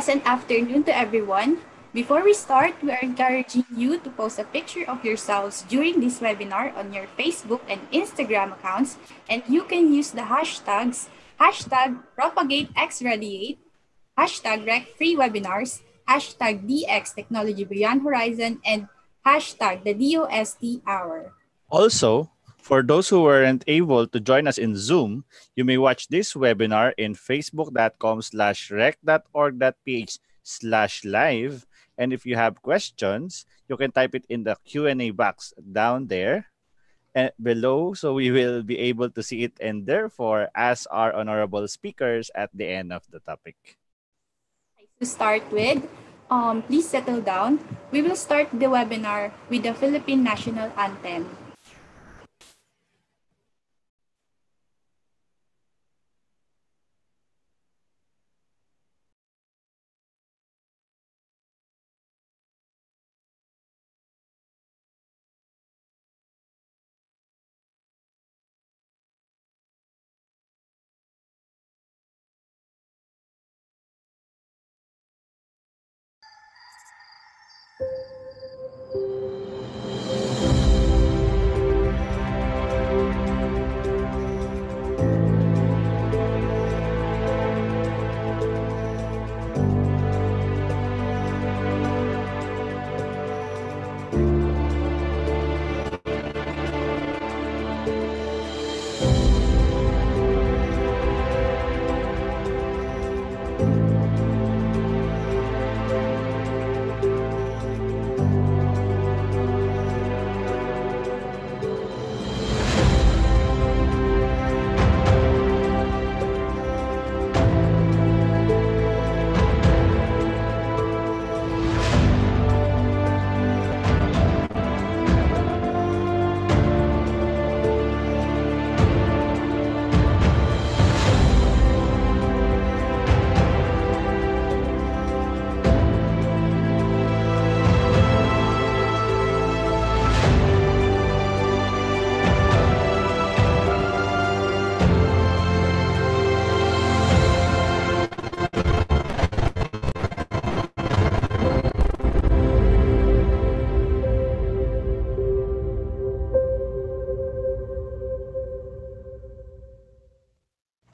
pleasant afternoon to everyone. Before we start, we are encouraging you to post a picture of yourselves during this webinar on your Facebook and Instagram accounts, and you can use the hashtags #PropagateXRadiate, #RecFreeWebinars, #DXTechnologyBeyondHorizon, and the DOST Hour. Also, for those who weren't able to join us in Zoom, you may watch this webinar in facebook.com/rec.org.ph/live. And if you have questions, you can type it in the Q&A box down there and below, so we will be able to see it and therefore ask our honorable speakers at the end of the topic. To start with, please settle down. We will start the webinar with the Philippine National Anthem.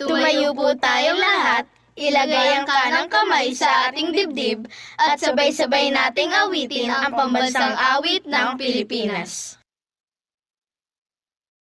Tumayo po tayong lahat, ilagay ang kanang kamay sa ating dibdib at sabay-sabay nating awitin ang pambansang awit ng Pilipinas.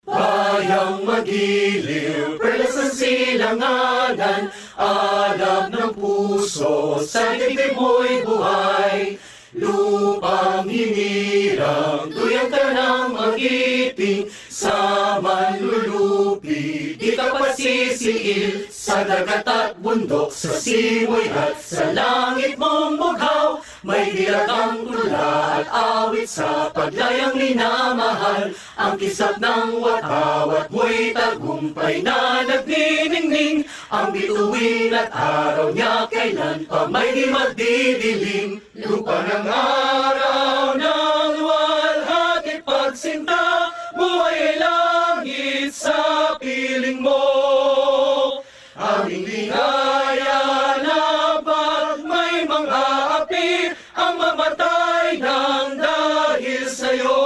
Bayang magiliw, perlas ng silanganan, alab ng puso, sa dibdib mo'y buhay. Lupang hinirang, tuyang ka ng magiting, sa manlulupi, di ka pasisiil, sa dagat at bundok, sa simoy at sa langit mong bughaw, may dilagang tula at awit sa paglayang minamahal, ang kisap ng watawat mo'y tagumpay na nagniningning, ang bituin at araw niya kailan pa may di magdidilim. Lupa ng araw ng luwalhati pagsinta, buhay ay langit sa piling mo. Aming ligaya na pag may mga api, ang mamatay ng dahil sa'yo.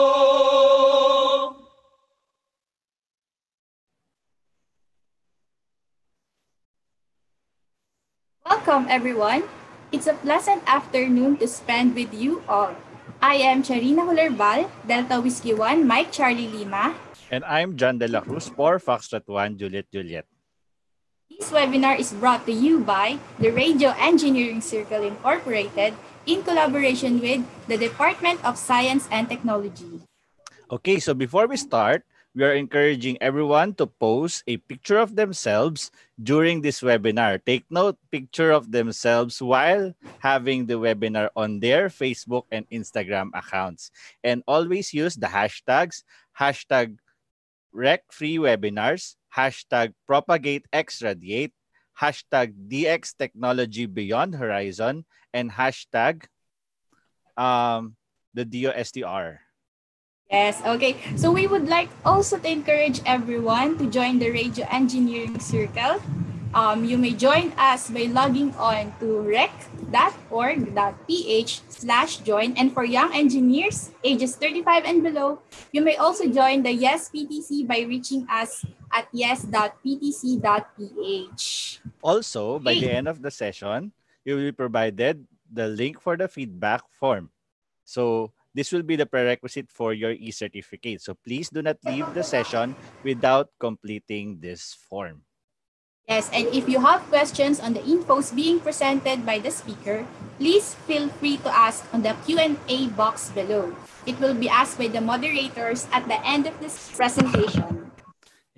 Welcome everyone. It's a pleasant afternoon to spend with you all. I am Charina Hulerbal, Delta Whiskey 1, Mike Charlie Lima. And I'm John De La Cruz for Foxtrot 1, Juliet Juliet. This webinar is brought to you by the Radio Engineering Circle Incorporated in collaboration with the Department of Science and Technology. Okay, so before we start, we are encouraging everyone to post a picture of themselves during this webinar. Take note, picture of themselves while having the webinar on their Facebook and Instagram accounts. And always use the hashtags, #RecFreeWebinars, #PropagateXRadiate, #DXTechnologyBeyondHorizon, and the DOSTR. Yes, okay. So we would like also to encourage everyone to join the Radio Engineering Circle. You may join us by logging on to rec.org.ph/join. And for young engineers ages 35 and below, you may also join the Yes PTC by reaching us at yes.ptc.ph. Also, by the Okay. end of the session, you will be provided the link for the feedback form. So this will be the prerequisite for your e-certificate. So please do not leave the session without completing this form. Yes, and if you have questions on the infos being presented by the speaker, please feel free to ask on the Q&A box below. It will be asked by the moderators at the end of this presentation.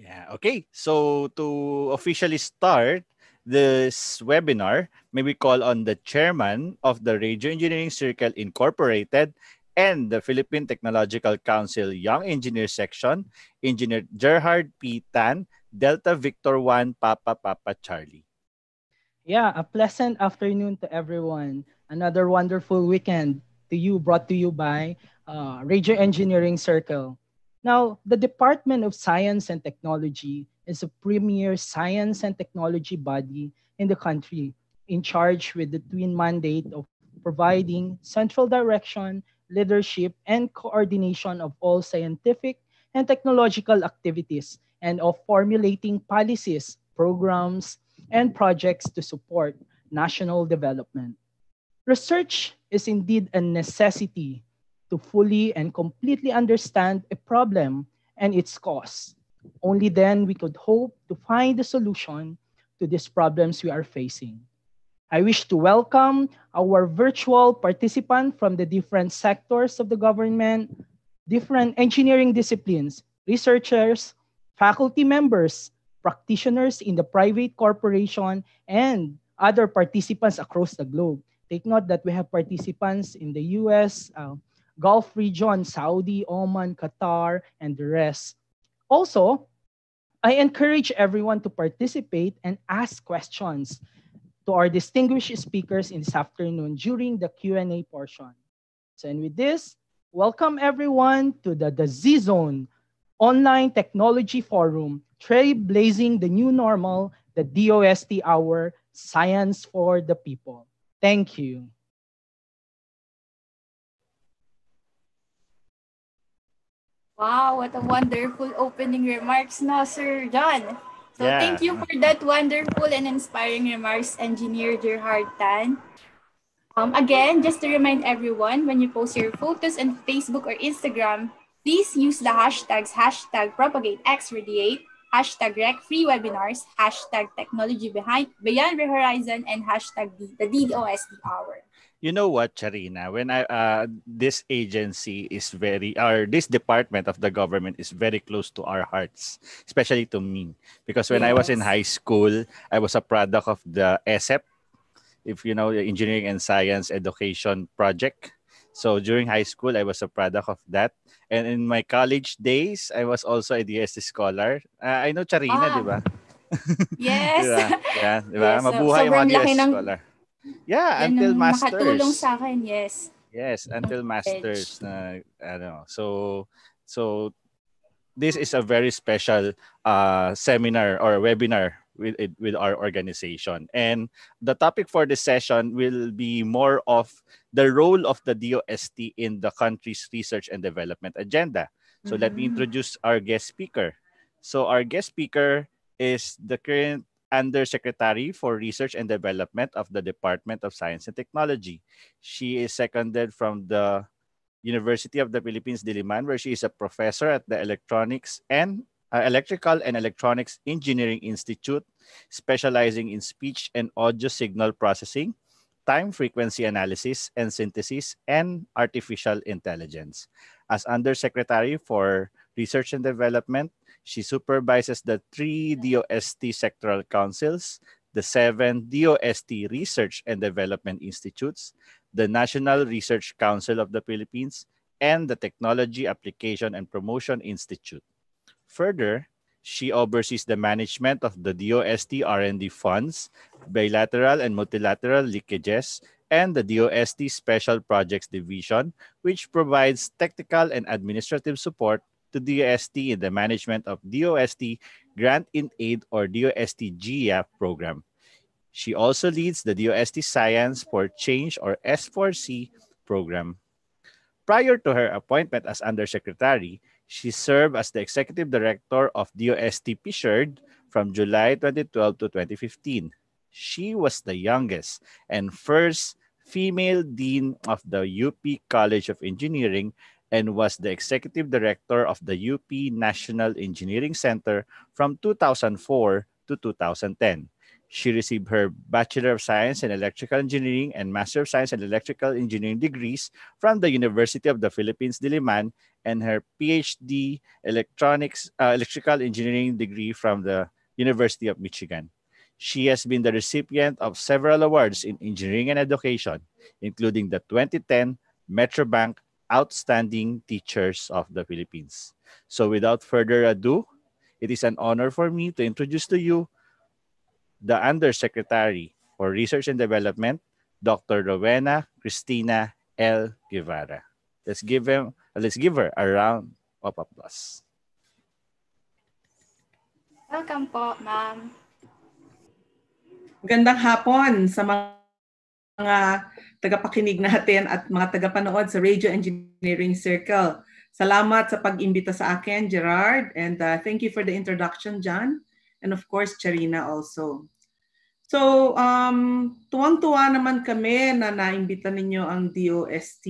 Yeah, okay. So to officially start this webinar, may we call on the chairman of the Radio Engineering Circle Incorporated and the Philippine Technological Council Young Engineer Section, Engineer Gerhard P. Tan, Delta Victor 1 Papa Papa Charlie. Yeah, a pleasant afternoon to everyone. Another wonderful weekend brought to you by Radio Engineering Circle. Now, the Department of Science and Technology is a premier science and technology body in the country in charge with the twin mandate of providing central direction, leadership, and coordination of all scientific and technological activities and of formulating policies, programs, and projects to support national development. Research is indeed a necessity to fully and completely understand a problem and its cause. Only then we could hope to find a solution to these problems we are facing. I wish to welcome our virtual participant from the different sectors of the government, different engineering disciplines, researchers, faculty members, practitioners in the private corporation, and other participants across the globe. Take note that we have participants in the US, Gulf region, Saudi, Oman, Qatar, and the rest. Also, I encourage everyone to participate and ask questions to our distinguished speakers in this afternoon during the Q&A portion. So, and with this, welcome everyone to the Z-Zone Online Technology Forum, trailblazing the new normal, the DOST Hour, Science for the People. Thank you. Wow, what a wonderful opening remarks, no, Sir John. So Yeah. thank you for that wonderful and inspiring remarks, Engineer Gerhard Tan. Again, just to remind everyone, when you post your photos on Facebook or Instagram, please use the hashtags #PropagateXRadiate, #RecFreeWebinars, #TechnologyBeyond the Horizon, and the DOST Hour. You know what, Charina? When this agency is this department of the government is very close to our hearts, especially to me, because when I was in Yes. high school, I was a product of the ESEP, if you know, the Engineering and Science Education Project. So during high school, I was a product of that. And in my college days, I was also a DST scholar. I know Charina, di ba? Di Yes. ba? Yeah, di ba? Yes. So, Mabuhay yung mga sobrang laki DST ng scholar. Yeah, yan until ang nakatulong masters. sa akin, yes. Yes, until College. masters. I don't know. So this is a very special seminar or webinar with our organization. And the topic for this session will be more of the role of the DOST in the country's research and development agenda. So let me introduce our guest speaker. So our guest speaker is the current Undersecretary for Research and Development of the Department of Science and Technology. She is seconded from the University of the Philippines, Diliman, where she is a professor at the Electrical and Electronics Engineering Institute, specializing in speech and audio signal processing, time frequency analysis and synthesis, and artificial intelligence. As Undersecretary for Research and Development, she supervises the 3 DOST sectoral councils, the 7 DOST Research and Development Institutes, the National Research Council of the Philippines, and the Technology Application and Promotion Institute. Further, she oversees the management of the DOST R&D funds, bilateral and multilateral leakages, and the DOST Special Projects Division, which provides technical and administrative support to DOST in the management of DOST Grant in Aid or DOST GIAP program. She also leads the DOST Science for Change or S4C program. Prior to her appointment as Undersecretary, she served as the Executive Director of DOST PSHERD from July 2012 to 2015. She was the youngest and first female dean of the UP College of Engineering and was the Executive Director of the UP National Engineering Center from 2004 to 2010. She received her Bachelor of Science in Electrical Engineering and Master of Science in Electrical Engineering degrees from the University of the Philippines, Diliman, and her PhD Electrical Engineering degree from the University of Michigan. She has been the recipient of several awards in engineering and education, including the 2010 Metrobank Outstanding Teachers of the Philippines. So without further ado, it is an honor for me to introduce to you the Undersecretary for Research and Development, Dr. Rowena Cristina L. Guevara. Let's give her a round of applause. Welcome po, ma'am. Magandang hapon sa mga tagapakinig natin at mga tagapanood sa Radio Engineering Circle. Salamat sa pag-imbita sa akin, Gerard, and thank you for the introduction, John, and of course, Charina also. So, tuwang-tuwa naman kami na naimbita ninyo ang DOST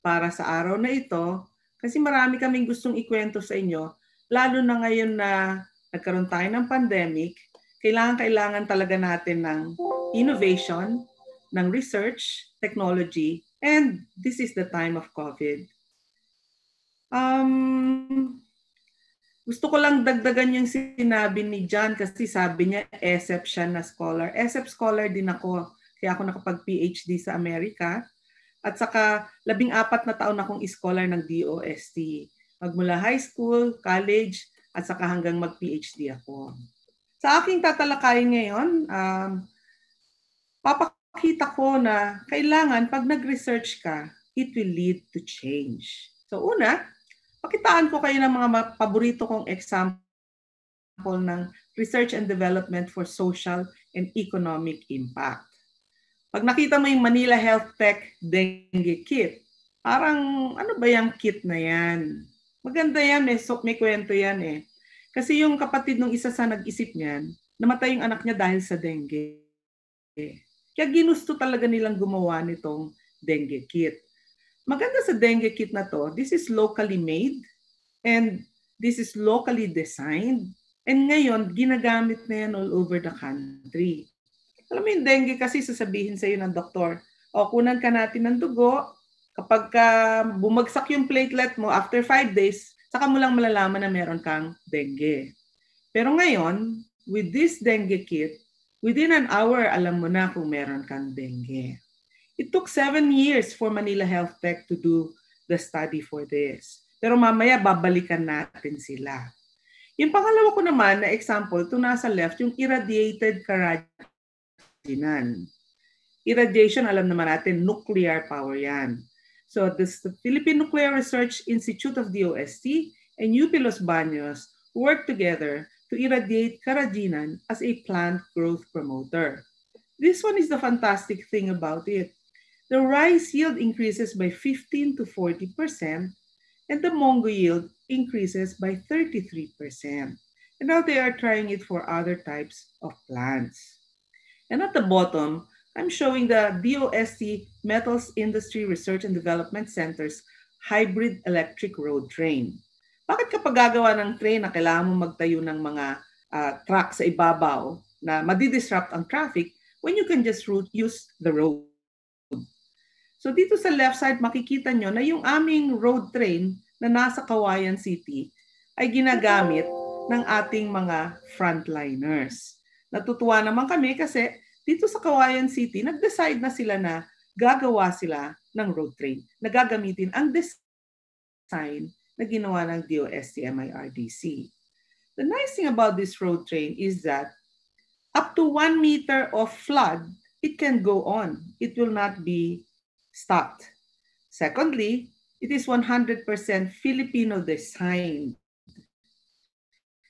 para sa araw na ito kasi marami kaming gustong ikwento sa inyo, lalo na ngayon na nagkaroon tayo ng pandemic. Kailangan talaga natin ng innovation, ng research, technology, and this is the time of COVID. Gusto ko lang dagdagan yung sinabi ni John kasi sabi niya ESEP siya na scholar. ESEP scholar din ako, kaya ako nakapag-PhD sa Amerika. At saka 14 na taon akong scholar ng DOST. Magmula high school, college, at saka hanggang mag-PhD ako. Sa aking tatalakayin ngayon, papakita ko na kailangan pag nag-research ka, it will lead to change. So una, pakitaan ko kayo ng mga paborito kong example ng research and development for social and economic impact. Pag nakita mo yung Manila Health Tech Dengue Kit, parang ano ba yung kit na yan? Maganda yan may kwento yan eh. Kasi yung kapatid ng isa sa nag-isip niyan, namatay yung anak niya dahil sa dengue. Kaya ginusto talaga nilang gumawa nitong dengue kit. Maganda sa dengue kit na to, this is locally made and this is locally designed. And ngayon, ginagamit na yan all over the country. Alam mo yung dengue kasi sasabihin sa iyo ng doktor, kunan ka natin ng dugo, kapag bumagsak yung platelet mo after 5 days, saka mo lang malalaman na meron kang dengue. Pero ngayon, with this dengue kit, within an hour, alam mo na kung meron kang dengue. It took 7 years for Manila Health Tech to do the study for this. Pero mamaya, babalikan natin sila. Yung pangalawa ko naman na example, ito nasa left, yung irradiated carrageenan. Irradiation, alam naman natin, nuclear power yan. So the Philippine Nuclear Research Institute of DOST and UP Los Baños work together to irradiate carrageenan as a plant growth promoter. This one is the fantastic thing about it. The rice yield increases by 15 to 40% and the mongo yield increases by 33%. And now they are trying it for other types of plants. And at the bottom, I'm showing the DOST Metals Industry Research and Development Center's hybrid electric road train. Bakit kapag gagawa ng train na kailangan mo magtayo ng mga truck sa ibabaw na madidisrupt ang traffic when you can just use the road? So dito sa left side, makikita nyo na yung aming road train na nasa Kawayan City ay ginagamit ng ating mga frontliners. Natutuwa naman kami kasi dito sa Kawayan City, nag-decide na sila na gagawa sila ng road train na gagamitin ang design na ginawa ng DOST MIRDC. The nice thing about this road train is that up to 1 meter of flood, it can go on. It will not be stopped. Secondly, it is 100% Filipino designed.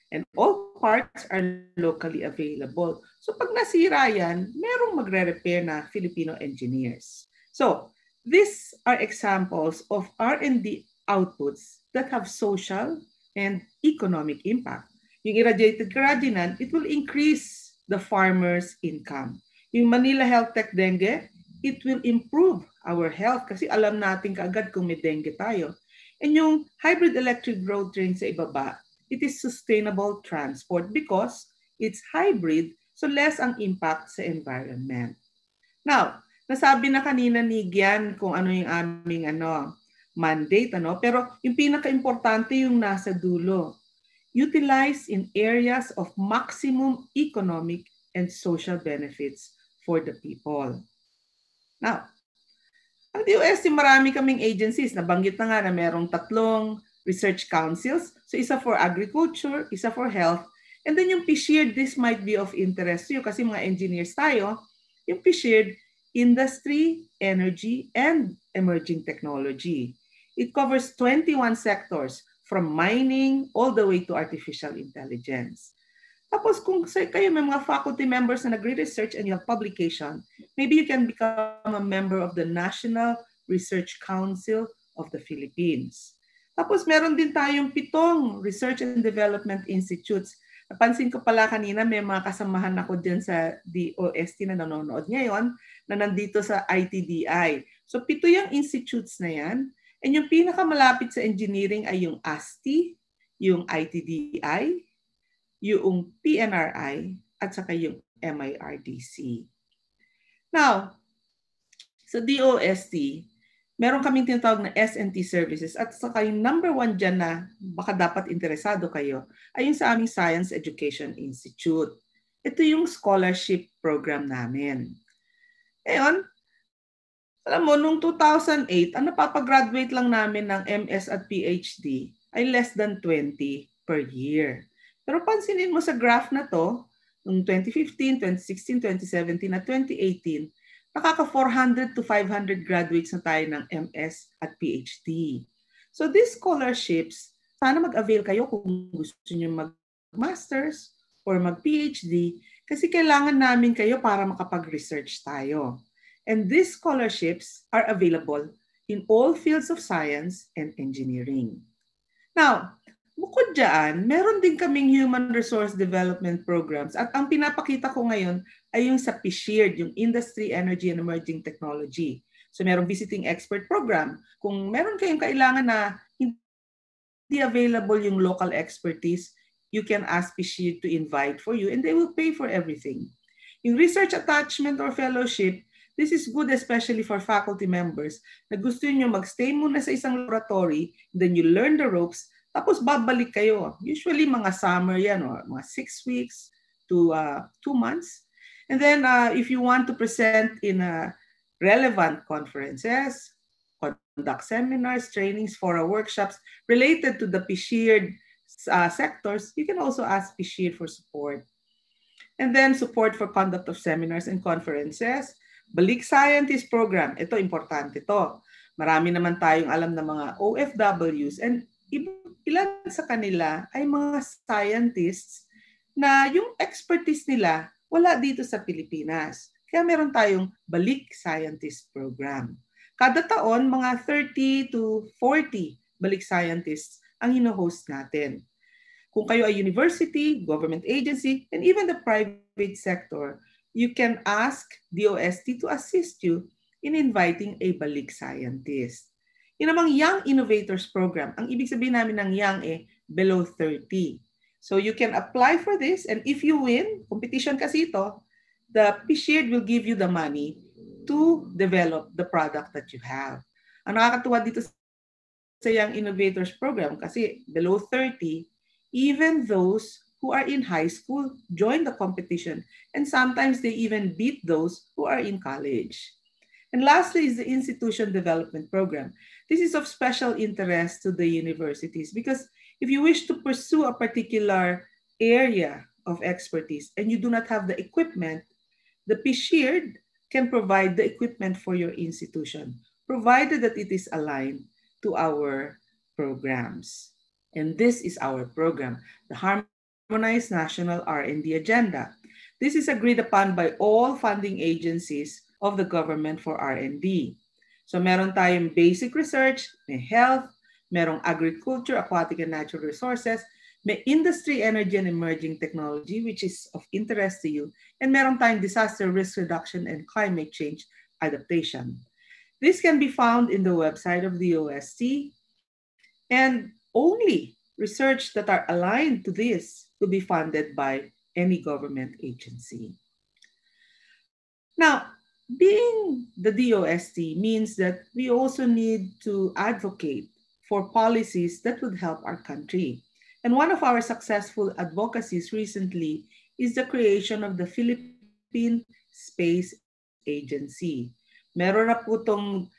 And all parts are locally available. So pag nasira yan, merong magre-repair na Filipino engineers. So these are examples of R&D outputs that have social and economic impact. Yung irradiated carrageenan, it will increase the farmer's income. Yung Manila Health Tech Dengue, it will improve our health kasi alam natin kaagad kung may dengue tayo. And yung hybrid electric road train sa ibaba, it is sustainable transport because it's hybrid, so less ang impact sa environment. Now, nasabi na kanina ni Gian kung ano yung aming mandate, pero yung pinaka-importante yung nasa dulo. Utilize in areas of maximum economic and social benefits for the people. Now, ang DOST, marami kaming agencies. Nabanggit na nga na merong 3 research councils. So isa for agriculture, isa for health, and then yung PSHEARD, this might be of interest to you kasi mga engineers tayo, yung PSHEARD, industry, energy, and emerging technology. It covers 21 sectors from mining all the way to artificial intelligence. Tapos kung kayo may mga faculty members na nagre-research and you have publication, maybe you can become a member of the National Research Council of the Philippines. Tapos meron din tayong 7 research and development institutes. Napansin ko pala kanina may mga kasamahan ako dyan sa DOST na nanonood ngayon na nandito sa ITDI. So 7 yung institutes na yan. And yung pinakamalapit sa engineering ay yung ASTI, yung ITDI, yung PNRI, at saka yung MIRDC. Now, sa DOST, meron kaming tinatawag na S&T services at saka yung number 1 dyan na baka dapat interesado kayo ay yung sa aming Science Education Institute. Ito yung scholarship program namin. Ngayon, alam mo, noong 2008, ang napapagraduate lang namin ng MS at PhD ay less than 20 per year. Pero pansinin mo sa graph na to, noong 2015, 2016, 2017 at 2018, nakaka 400 to 500 graduates na tayo ng MS at PhD. So these scholarships, sana mag-avail kayo kung gusto niyo mag-masters or mag-PhD kasi kailangan namin kayo para makapag-research tayo. And these scholarships are available in all fields of science and engineering. Now, bukod dyan, meron din kaming human resource development programs at ang pinapakita ko ngayon ay yung sa PSHEARD, yung Industry, Energy, and Emerging Technology. So merong visiting expert program. Kung meron kayong kailangan na hindi available yung local expertise, you can ask PSHEARD to invite for you and they will pay for everything. Yung research attachment or fellowship, this is good especially for faculty members na gusto nyo magstay muna sa isang laboratory, then you learn the ropes, tapos babalik kayo. Usually mga summer yan, or mga 6 weeks to 2 months. And then if you want to present in relevant conferences, conduct seminars, trainings, for workshops related to the PSHEARD sectors, you can also ask PSHEARD for support. And then support for conduct of seminars and conferences. Balik Scientist Program, ito importante to. Marami naman tayong alam na mga OFWs and ilan sa kanila ay mga scientists na yung expertise nila wala dito sa Pilipinas. Kaya meron tayong Balik Scientist Program. Kada taon, mga 30 to 40 Balik Scientists ang hino-host natin. Kung kayo ay university, government agency, and even the private sector, you can ask DOST to assist you in inviting a Balik Scientist. Yung namang Young Innovators Program, ang ibig sabihin namin ng young below 30. So you can apply for this and if you win, competition kasi ito, the PSHEARD will give you the money to develop the product that you have. Ang nakakatuwa dito sa Young Innovators Program kasi below 30, even those who are in high school join the competition and sometimes they even beat those who are in college. And lastly is the Institution Development Program. This is of special interest to the universities because if you wish to pursue a particular area of expertise and you do not have the equipment, the PSHEARD can provide the equipment for your institution, provided that it is aligned to our programs. And this is our program, the Harmonized National R&D Agenda. This is agreed upon by all funding agencies of the government for R&D. So meron tayong basic research, may health, merong agriculture, aquatic and natural resources, may industry, energy, and emerging technology, which is of interest to you, and meron tayong disaster risk reduction and climate change adaptation. This can be found in the website of the OST, and only research that are aligned to this will be funded by any government agency. Now, being the DOST means that we also need to advocate for policies that would help our country. And one of our successful advocacies recently is the creation of the Philippine Space Agency. Meron na po itong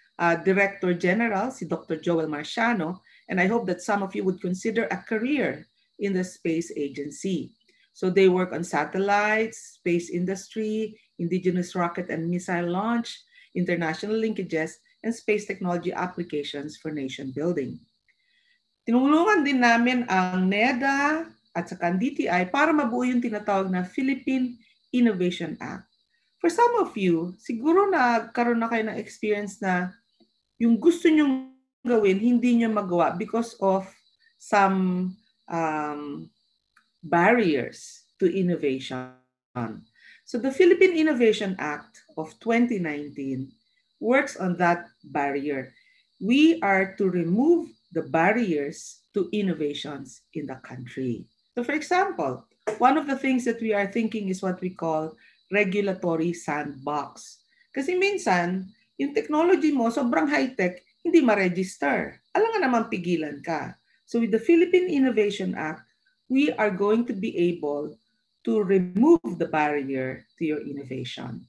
Director General, si Dr. Joel Marciano, and I hope that some of you would consider a career in the space agency. So they work on satellites, space industry, indigenous rocket and missile launch, international linkages, and space technology applications for nation building. Tinulungan din namin ang NEDA at saka ang DTI para mabuo yung tinatawag na Philippine Innovation Act. For some of you, siguro nagkaroon na kayo ng experience na yung gusto nyong gawin, hindi nyo magawa because of some barriers to innovation. So the Philippine Innovation Act of 2019 works on that barrier. We are to remove the barriers to innovations in the country. So for example, one of the things that we are thinking is what we call regulatory sandbox. Kasi minsan, yung technology mo sobrang high-tech, hindi ma-register. Alam nga naman pigilan ka. So with the Philippine Innovation Act, we are going to be able to remove the barrier to your innovation.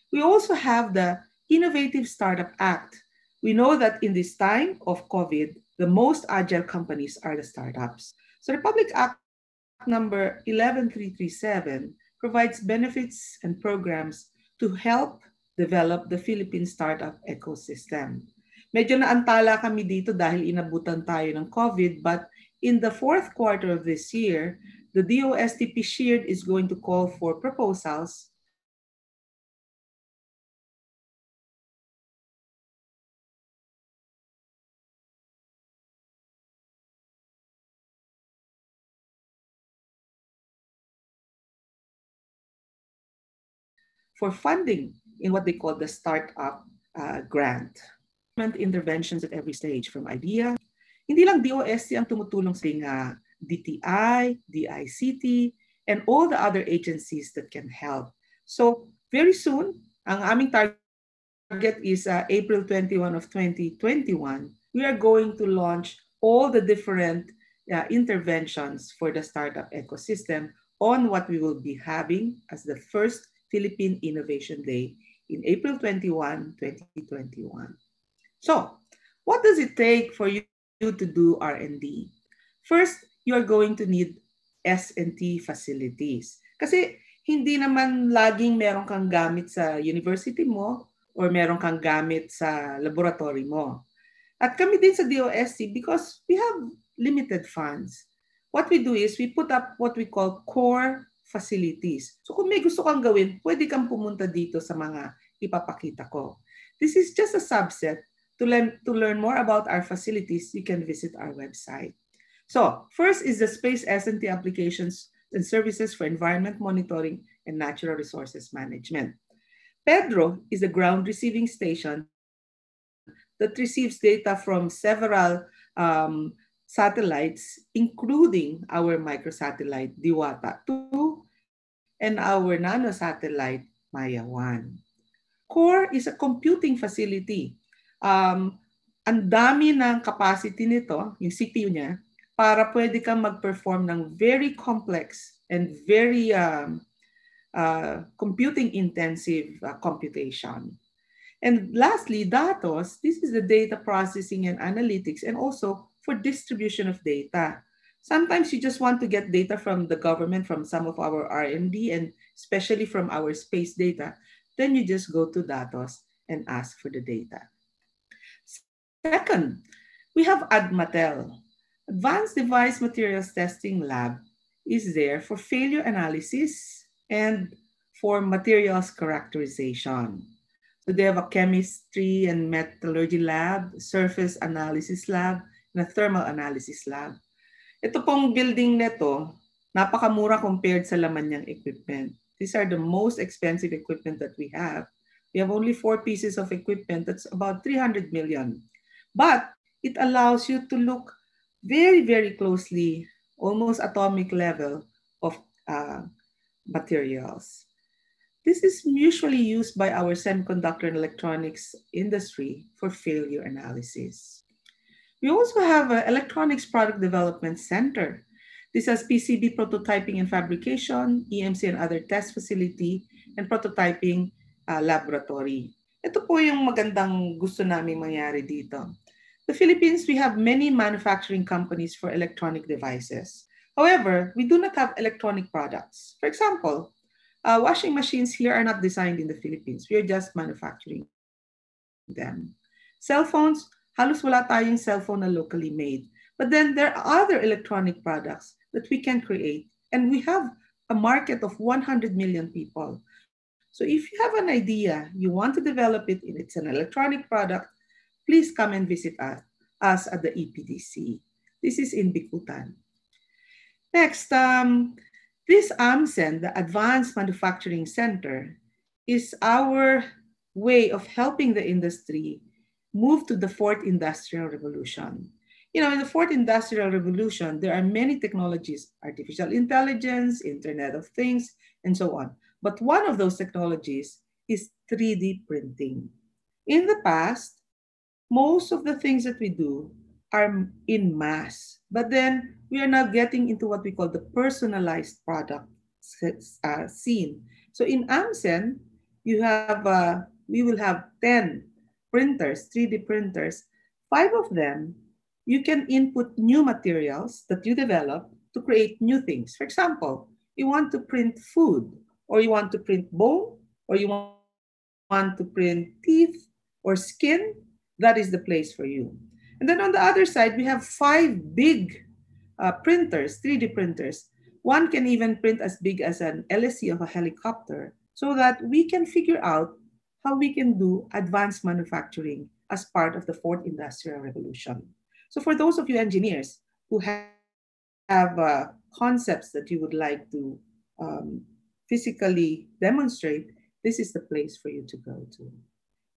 We also have the Innovative Startup Act. We know that in this time of COVID, the most agile companies are the startups. So Republic Act number 11337 provides benefits and programs to help develop the Philippine startup ecosystem. Medyo naantala kami dito dahil inabutan tayo ng COVID, but in the fourth quarter of this year, the DOSTP Shared is going to call for proposals for funding in what they call the startup grant. Interventions at every stage from idea. Hindi lang DOST ang tumutulong sa DTI, DICT, and all the other agencies that can help. So very soon, ang aming target is April 21 of 2021. We are going to launch all the different interventions for the startup ecosystem on what we will be having as the first Philippine Innovation Day in April 21, 2021. So, what does it take for you to do R&D? First, you're going to need S&T facilities. Kasi hindi naman laging meron kang gamit sa university mo or meron kang gamit sa laboratory mo. At kami din sa DOST, because we have limited funds, what we do is we put up what we call core facilities. So kung may gusto kang gawin, pwede kang pumunta dito sa mga ipapakita ko. This is just a subset. To learn more about our facilities, you can visit our website. So first is the space S&T applications and services for environment monitoring and natural resources management. Pedro is a ground receiving station that receives data from several satellites, including our microsatellite Diwata 2 and our nanosatellite Maya 1. Core is a computing facility. Ang dami ng capacity nito, yung CPU niya, para pwede kang mag-perform ng very complex and very computing-intensive computation. And lastly, datos, this is the data processing and analytics and also for distribution of data. Sometimes you just want to get data from the government, from some of our R&D, and especially from our space data. Then you just go to datos and ask for the data. Second, We have ADMATEL. Advanced Device Materials Testing Lab is there for failure analysis and for materials characterization. So they have a chemistry and metallurgy lab, surface analysis lab, and a thermal analysis lab. Ito pong building nito, napakamura compared sa laman niyang equipment. These are the most expensive equipment that we have. We have only 4 pieces of equipment. That's about 300 million. But it allows you to look very, very closely, almost atomic level of materials. This is usually used by our semiconductor and electronics industry for failure analysis. We also have an Electronics Product Development Center. This has PCB prototyping and fabrication, EMC and other test facility, and prototyping laboratory. Ito po yung magandang gusto namin mangyari dito. The Philippines, we have many manufacturing companies for electronic devices. However, we do not have electronic products. For example, washing machines here are not designed in the Philippines. We are just manufacturing them. Cell phones, halos wala tayong cellphone na locally made. But then there are other electronic products that we can create. And we have a market of 100 million people. So if you have an idea, you want to develop it, and it's an electronic product, please come and visit us at the EPDC. This is in Bikutan. Next, this AMCEN, the Advanced Manufacturing Center, is our way of helping the industry move to the fourth industrial revolution. You know, in the fourth industrial revolution, there are many technologies, artificial intelligence, Internet of Things, and so on. But one of those technologies is 3D printing. In the past, most of the things that we do are in mass, but then we are now getting into what we call the personalized product scene. So in AMCEN, we will have 10 printers, 3D printers. 5 of them, you can input new materials that you develop to create new things. For example, you want to print food, or you want to print bone, or you want to print teeth or skin, that is the place for you. And then on the other side, we have 5 big printers, 3D printers. One can even print as big as an LSC of a helicopter, so that we can figure out how we can do advanced manufacturing as part of the fourth industrial revolution. So for those of you engineers who have concepts that you would like to physically demonstrate, this is the place for you to go to.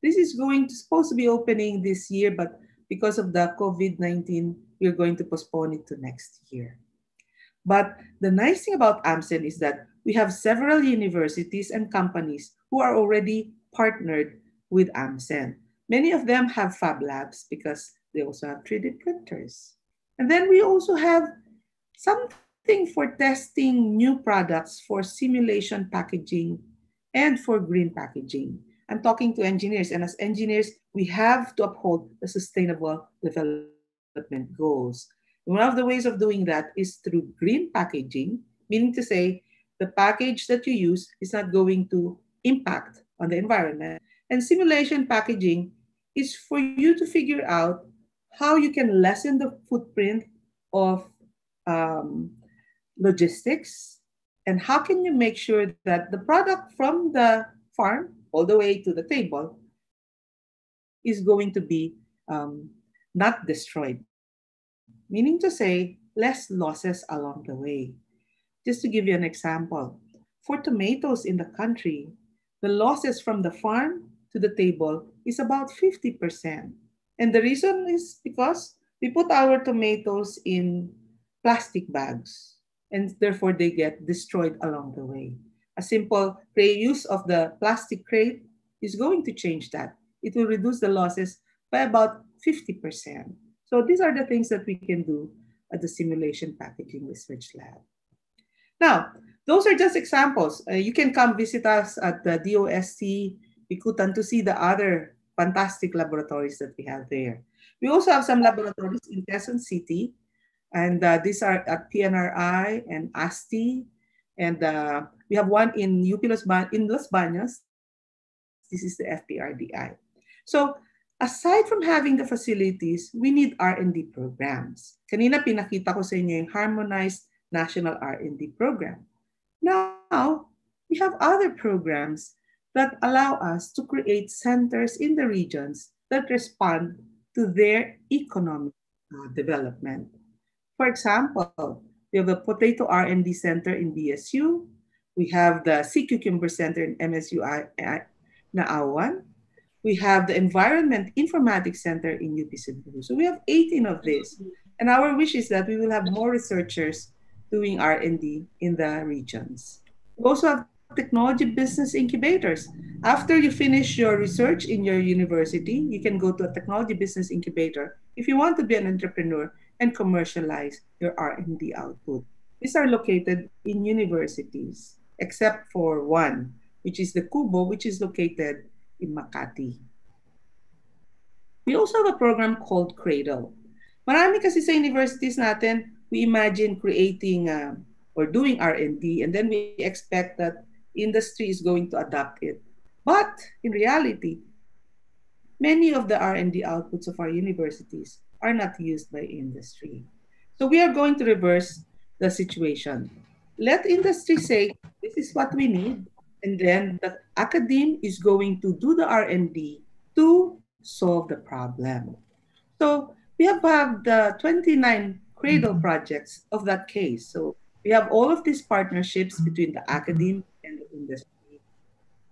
This is supposed to be opening this year, but because of the COVID-19, we're going to postpone it to next year. But the nice thing about AMCEN is that we have several universities and companies who are already partnered with AMCEN. Many of them have fab labs because they also have 3D printers. And then we also have something for testing new products for simulation packaging and for green packaging. I'm talking to engineers, and as engineers, we have to uphold the sustainable development goals. One of the ways of doing that is through green packaging, meaning to say the package that you use is not going to impact on the environment. And simulation packaging is for you to figure out how you can lessen the footprint of logistics, and how can you make sure that the product from the farm all the way to the table is going to be not destroyed. Meaning to say, less losses along the way. Just to give you an example, for tomatoes in the country, the losses from the farm to the table is about 50%. And the reason is because we put our tomatoes in plastic bags, and therefore they get destroyed along the way. A simple reuse of the plastic crate is going to change that. It will reduce the losses by about 50%. So these are the things that we can do at the Simulation Packaging Research Lab. Now, those are just examples. You can come visit us at the DOST Bikutan to see the other fantastic laboratories that we have there. We also have some laboratories in Quezon City, and these are at PNRI and ASTI, and we have one in Los Baños. This is the FPRDI. So Aside from having the facilities, we need R&D programs. Kanina pinakita ko sa inyo yung Harmonized National R&D Program. Now, we have other programs that allow us to create centers in the regions that respond to their economic development. For example, we have a Potato R&D Center in BSU. We have the Sea Cucumber Center in MSU Naawan. We have the Environment Informatics Center in UP Cebu. So we have 18 of these. And our wish is that we will have more researchers doing R&D in the regions. We also have technology business incubators. After you finish your research in your university, you can go to a technology business incubator if you want to be an entrepreneur and commercialize your R&D output. These are located in universities, except for one, which is the Kubo, which is located in Makati. We also have a program called Cradle. Marami kasi sa universities natin, we imagine creating or doing R&D, and then we expect that industry is going to adopt it. But in reality, many of the R&D outputs of our universities are not used by industry. So we are going to reverse the situation. Let industry say, this is what we need, and then the academe is going to do the R&D to solve the problem. So we have the 29 cradle projects of that case. So we have all of these partnerships between the academe and the industry.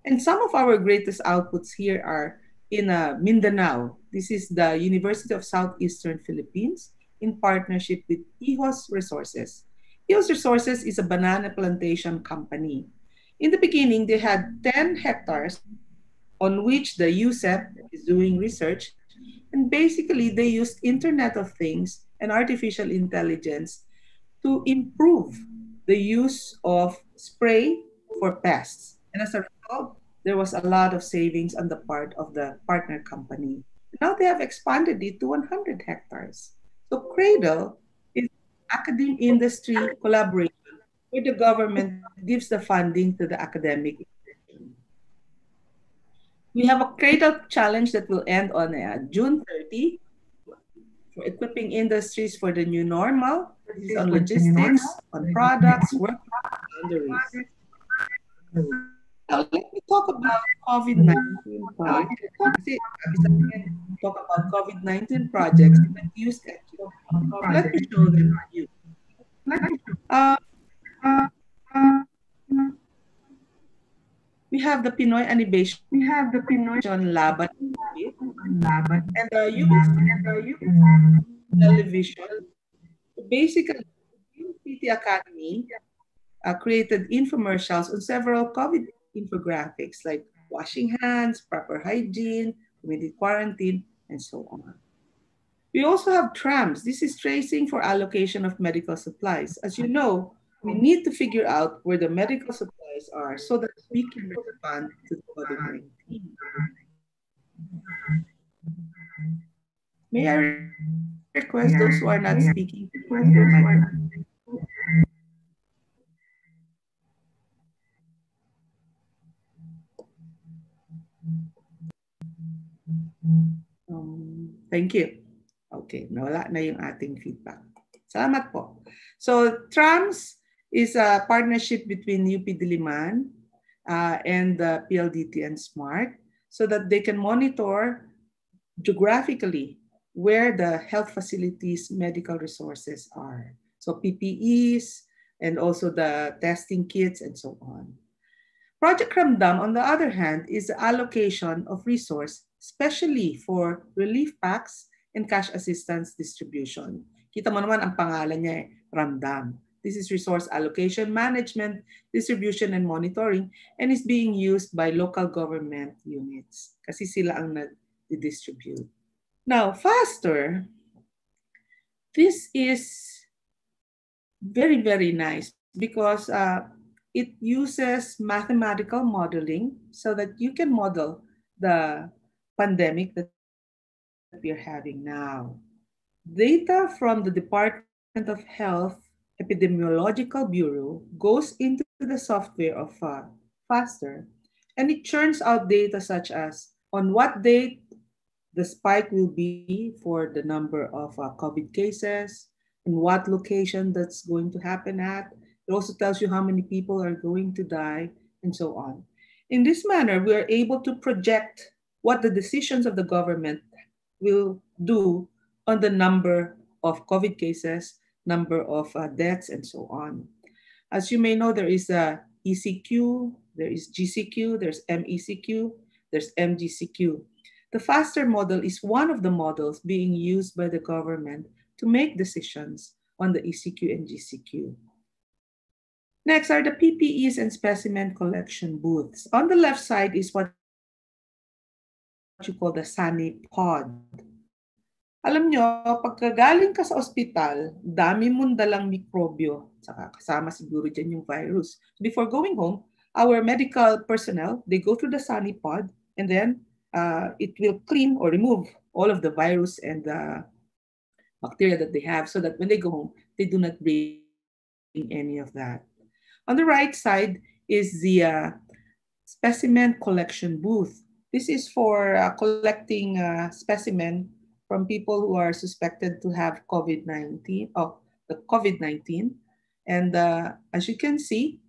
And some of our greatest outputs here are in Mindanao. This is the University of Southeastern Philippines in partnership with EHOS Resources. EHOS Resources is a banana plantation company. In the beginning, they had 10 hectares on which the USEP is doing research. And basically, they used Internet of Things and artificial intelligence to improve the use of spray for pests. And as a result, there was a lot of savings on the part of the partner company. Now they have expanded it to 100 hectares. So Cradle is academic industry collaboration where the government gives the funding to the academic institution. We have a Cradle challenge that will end on June 30 for equipping industries for the new normal. This is on logistics, on products, work boundaries. Now, let me talk about COVID-19 projects. Talk about COVID-19 projects that use actually. Let me show them to you. Uh, we have the Pinoy Animation Laban and you can see television. Basically, City Academy created infomercials on several COVID infographics like washing hands, proper hygiene, community quarantine, and so on. We also have TRAMS. This is tracing for allocation of medical supplies. As you know, we need to figure out where the medical supplies are so that we can respond to COVID-19. May I request those who are not speaking to use their microphone? Thank you. Okay, nawala na yung ating feedback. Salamat po. So, TRAMS is a partnership between UP Diliman and the PLDT and SMART so that they can monitor geographically where the health facilities medical resources are. So PPEs and also the testing kits and so on. Project Ramdam, on the other hand, is the allocation of resource, especially for relief packs and cash assistance distribution. Kita mo naman ang pangalan niya Ramdam. This is resource allocation, management, distribution, and monitoring, and is being used by local government units kasi sila ang nag-distribute. Now, faster, this is very, very nice because it uses mathematical modeling so that you can model the pandemic that we are having now. Data from the Department of Health Epidemiological Bureau goes into the software of FASTER, and it churns out data such as on what date the spike will be for the number of COVID cases, in what location that's going to happen at. It also tells you how many people are going to die, and so on. In this manner, we are able to project what the decisions of the government will do on the number of COVID cases, number of deaths, and so on. As you may know, there is a ECQ, there is GCQ, there's MECQ, there's MGCQ. The FASTER model is one of the models being used by the government to make decisions on the ECQ and GCQ. Next are the PPEs and specimen collection booths. On the left side is what you call the SANI pod. Alam nyo, pagkagaling ka sa ospital, dami mong dalang mikrobyo, saka kasama siguro dyan yung virus. Before going home, our medical personnel, they go through the SANI pod, and then it will clean or remove all of the virus and the bacteria that they have, so that when they go home, they do not bring any of that. On the right side is the specimen collection booth. This is for collecting specimen from people who are suspected to have COVID-19, the COVID-19. And as you can see,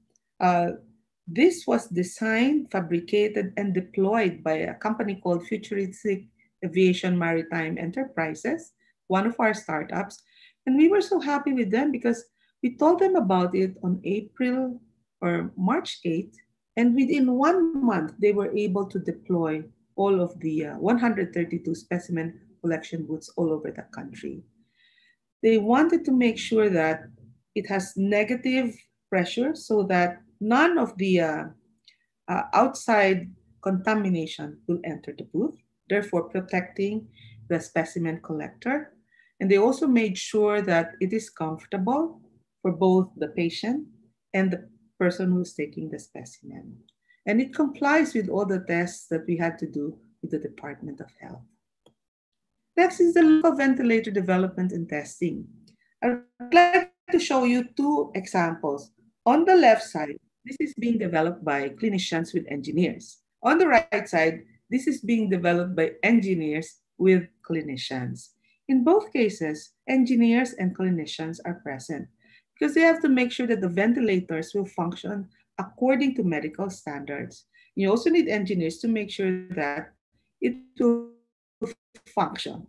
this was designed, fabricated, and deployed by a company called Futuristic Aviation Maritime Enterprises, one of our startups. And we were so happy with them because we told them about it on April or March 8th, and within 1 month, they were able to deploy all of the 132 specimen collection booths all over the country. They wanted to make sure that it has negative pressure so that none of the outside contamination will enter the booth, therefore protecting the specimen collector. And they also made sure that it is comfortable for both the patient and the person who's taking the specimen. And it complies with all the tests that we had to do with the Department of Health. Next is the local ventilator development and testing. I'd like to show you two examples. On the left side, this is being developed by clinicians with engineers. On the right side, this is being developed by engineers with clinicians. In both cases, engineers and clinicians are present because they have to make sure that the ventilators will function according to medical standards. You also need engineers to make sure that it will function.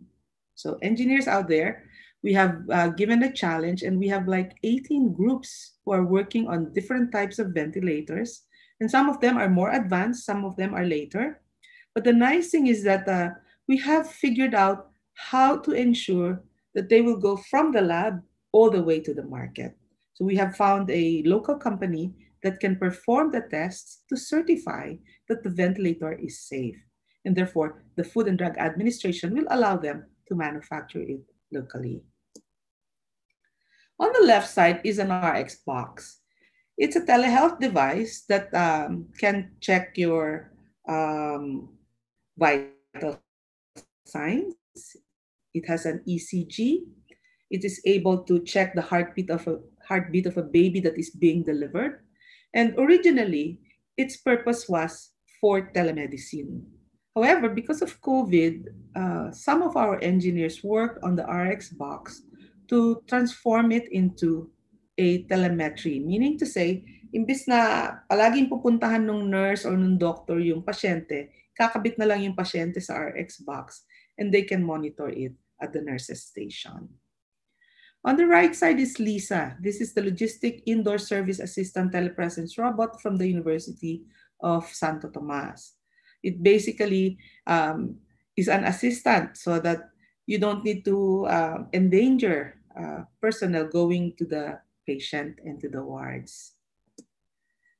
So engineers out there, we have given a challenge, and we have like 18 groups who are working on different types of ventilators. And some of them are more advanced, some of them are later. But the nice thing is that we have figured out how to ensure that they will go from the lab all the way to the market. So we have found a local company that can perform the tests to certify that the ventilator is safe. And therefore, the Food and Drug Administration will allow them to manufacture it locally. On the left side is an RX box. It's a telehealth device that can check your vital signs. It has an ECG. It is able to check the heartbeat of a baby that is being delivered. And originally, its purpose was for telemedicine. However, because of COVID, some of our engineers worked on the RX box to transform it into a telemetry, meaning to say, imbis na palaging pupuntahan ng nurse or ng doctor yung pasyente, kakabit na lang yung pasyente sa RX box and they can monitor it at the nurse's station. On the right side is Lisa. This is the Logistic Indoor Service Assistant Telepresence Robot from the University of Santo Tomas. It basically is an assistant so that you don't need to endanger personnel going to the patient and to the wards.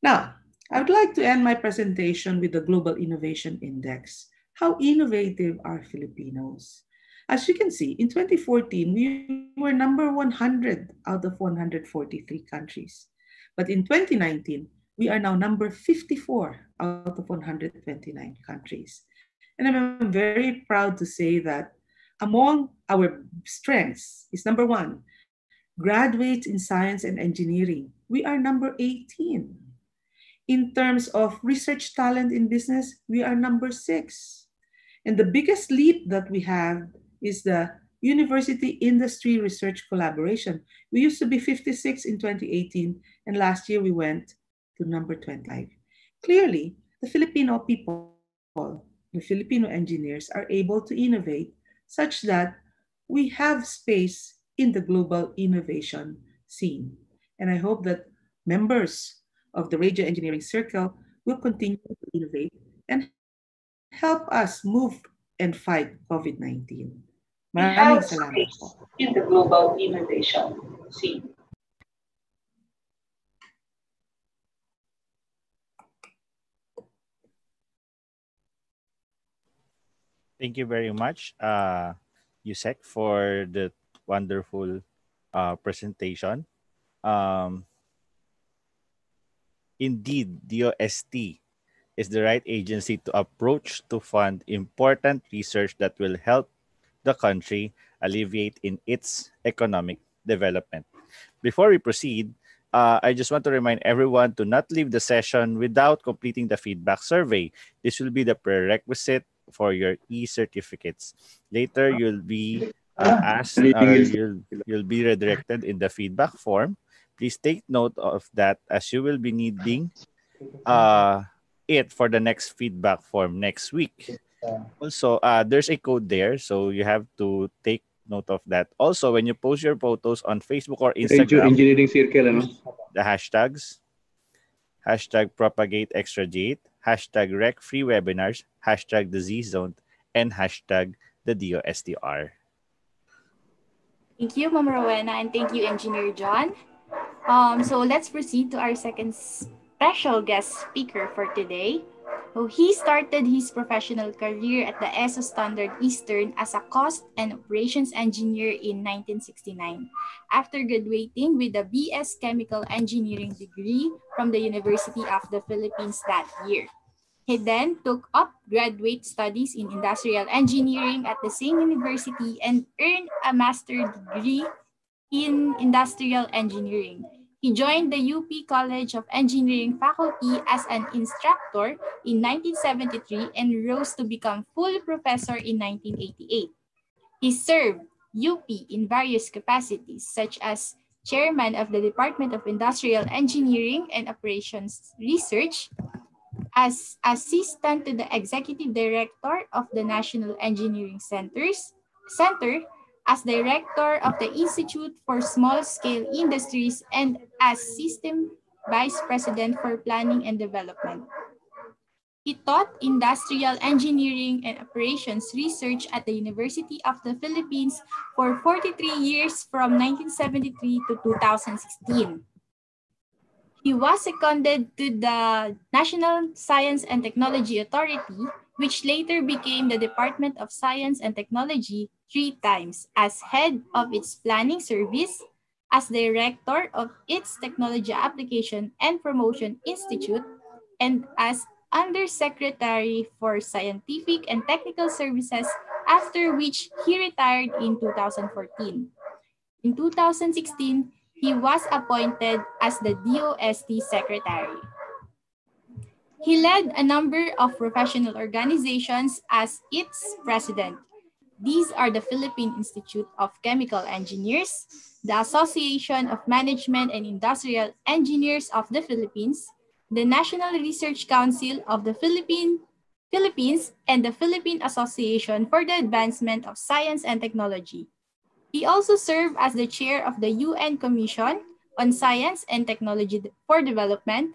Now, I would like to end my presentation with the Global Innovation Index. How innovative are Filipinos? As you can see, in 2014, we were number 100 out of 143 countries. But in 2019, we are now number 54 out of 129 countries. And I'm very proud to say that among our strengths is number 1, graduates in science and engineering. We are number 18. In terms of research talent in business, we are number 6. And the biggest leap that we have is the university industry research collaboration. We used to be 56 in 2018, and last year we went to number 25. Clearly, the Filipino people, the Filipino engineers are able to innovate such that we have space in the global innovation scene. And I hope that members of the Radio Engineering Circle will continue to innovate and help us move and fight COVID-19. Maraming We salamat have po. space in the global innovation scene. Thank you very much, Yusek, for the wonderful presentation. Um, Indeed, DOST is the right agency to approach to fund important research that will help the country alleviate in its economic development. Before we proceed, I just want to remind everyone to not leave the session without completing the feedback survey. This will be the prerequisite for your e-certificates. Later, you'll be asked or you'll be redirected in the feedback form. Please take note of that as you will be needing it for the next feedback form next week. Also, there's a code there, so you have to take note of that. Also, when you post your photos on Facebook or Radio Instagram, Engineering Circle, ano? the hashtags, hashtag propagate extrajate, hashtag rec free webinars, hashtag the Z zone, and hashtag the DOSTR. Thank you, Ma'am Rowena, and thank you, Engineer John. So let's proceed to our second special guest speaker for today. So he started his professional career at the ESO Standard Eastern as a cost and operations engineer in 1969. After graduating with a BS Chemical Engineering degree from the University of the Philippines that year. He then took up graduate studies in industrial engineering at the same university and earned a master's degree in industrial engineering. He joined the UP College of Engineering faculty as an instructor in 1973 and rose to become full professor in 1988. He served UP in various capacities such as chairman of the Department of Industrial Engineering and Operations Research, as assistant to the executive director of the National Engineering Center, as director of the Institute for Small-Scale Industries, and as system vice president for planning and development. He taught industrial engineering and operations research at the University of the Philippines for 43 years from 1973 to 2016. He was seconded to the National Science and Technology Authority, which later became the Department of Science and Technology 3 times as head of its planning service, as director of its Technology Application and Promotion Institute, and as Undersecretary for Scientific and Technical Services, after which he retired in 2014. In 2016, he was appointed as the DOST Secretary. He led a number of professional organizations as its president. These are the Philippine Institute of Chemical Engineers, the Association of Management and Industrial Engineers of the Philippines, the National Research Council of the Philippines, and the Philippine Association for the Advancement of Science and Technology. He also served as the chair of the UN Commission on Science and Technology for Development.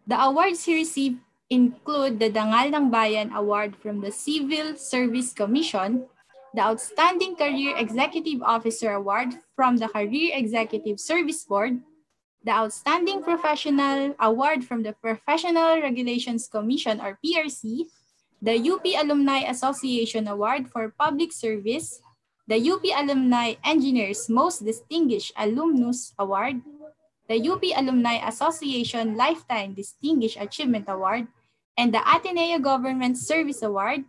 The awards he received include the Dangal ng Bayan Award from the Civil Service Commission, the Outstanding Career Executive Officer Award from the Career Executive Service Board, the Outstanding Professional Award from the Professional Regulations Commission or PRC, the UP Alumni Association Award for Public Service, the UP Alumni Engineers Most Distinguished Alumnus Award, the UP Alumni Association Lifetime Distinguished Achievement Award, and the Ateneo Government Service Award.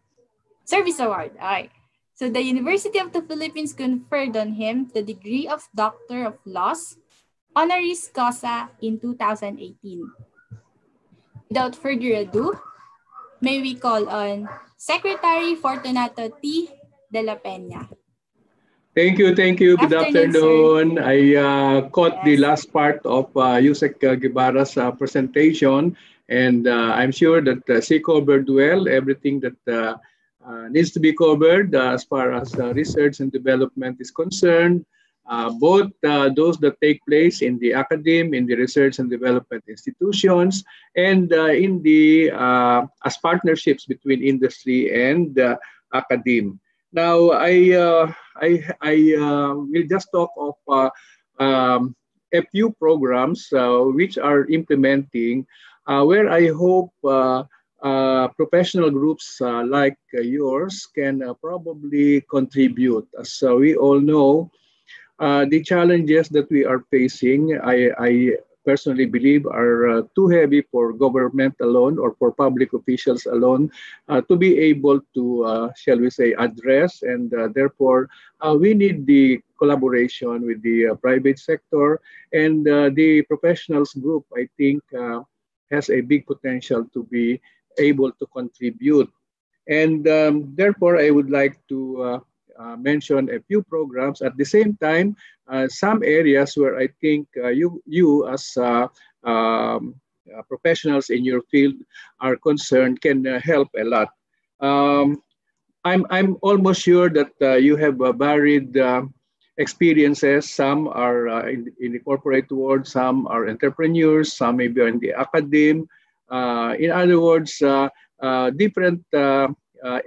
Okay. So the University of the Philippines conferred on him the degree of Doctor of Laws, honoris causa in 2018. Without further ado, may we call on Secretary Fortunato T. De La Peña. Thank you, thank you. Good Afternoon, sir. afternoon. I caught the Yes. last part of Yusek Guevara's presentation, and I'm sure that she covered well everything that needs to be covered as far as research and development is concerned, both those that take place in the academe, in the research and development institutions, and in the as partnerships between industry and academe. Now, I will just talk of a few programs which are implementing where I hope professional groups like yours can probably contribute. As we all know, the challenges that we are facing, I personally believe, are too heavy for government alone or for public officials alone to be able to, shall we say, address. And therefore, we need the collaboration with the private sector. And the professionals group, I think, has a big potential to be able to contribute. And therefore, I would like to mention a few programs. At the same time, some areas where I think you as professionals in your field are concerned can help a lot. Um, I'm almost sure that you have varied experiences. Some are in the corporate world, some are entrepreneurs, some maybe are in the academe. In other words, different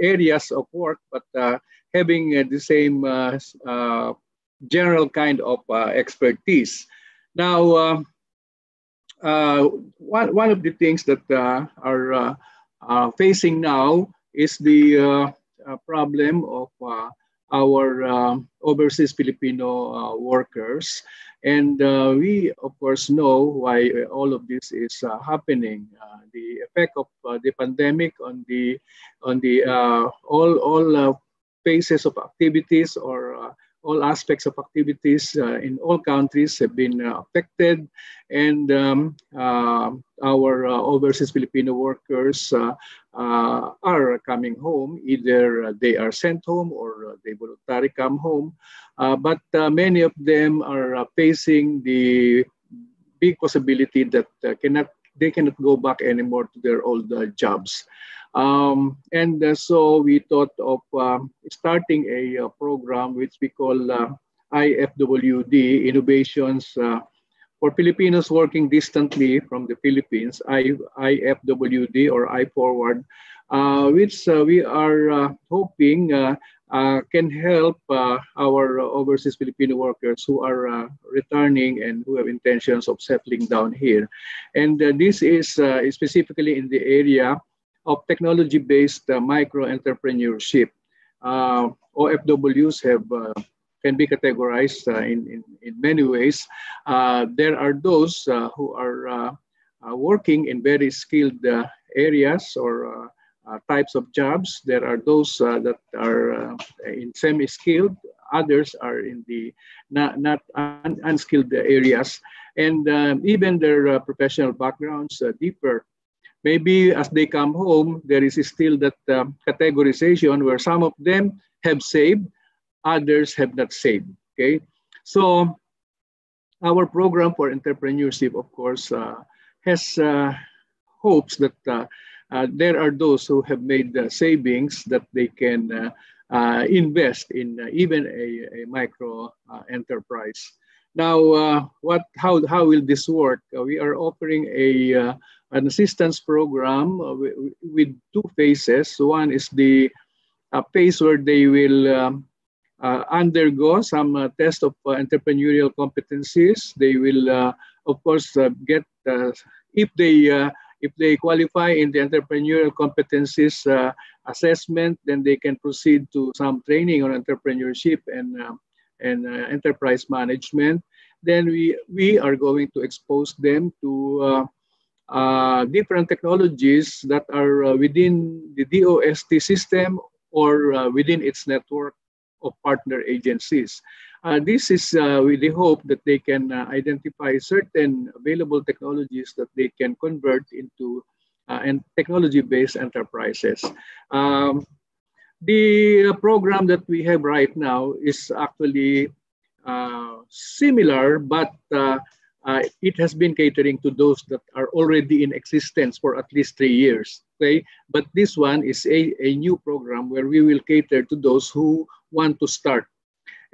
areas of work, but having the same general kind of expertise. Now, one of the things that are facing now is the problem of our overseas Filipino workers. And we, of course, know why all of this is happening. The effect of the pandemic on the all phases of activities or all aspects of activities in all countries have been affected, and our overseas Filipino workers are coming home. Either they are sent home or they voluntarily come home, but many of them are facing the big possibility that they cannot go back anymore to their old jobs. And so we thought of starting a program which we call IFWD, Innovations for Filipinos Working Distantly from the Philippines, IFWD or iForward, which we are hoping can help our overseas Filipino workers who are returning and who have intentions of settling down here. And this is specifically in the area of technology-based micro-entrepreneurship. OFWs can be categorized in many ways. There are those who are working in very skilled areas or types of jobs. There are those that are in semi-skilled. Others are in the not unskilled areas. And even their professional backgrounds differ. Maybe as they come home, there is still that categorization where some of them have saved, others have not saved. Okay, so our program for entrepreneurship, of course, has hopes that there are those who have made savings that they can invest in even a micro enterprise. Now, how will this work? We are offering an assistance program with two phases. One is the phase where they will undergo some test of entrepreneurial competencies. They will, of course, get if they qualify in the entrepreneurial competencies assessment, then they can proceed to some training on entrepreneurship and enterprise management. Then we are going to expose them to different technologies that are within the DOST system or within its network of partner agencies. This is with the hope that they can identify certain available technologies that they can convert into and technology-based enterprises. Um, the program that we have right now is actually similar, but it has been catering to those that are already in existence for at least 3 years. Okay, but this one is a new program where we will cater to those who want to start.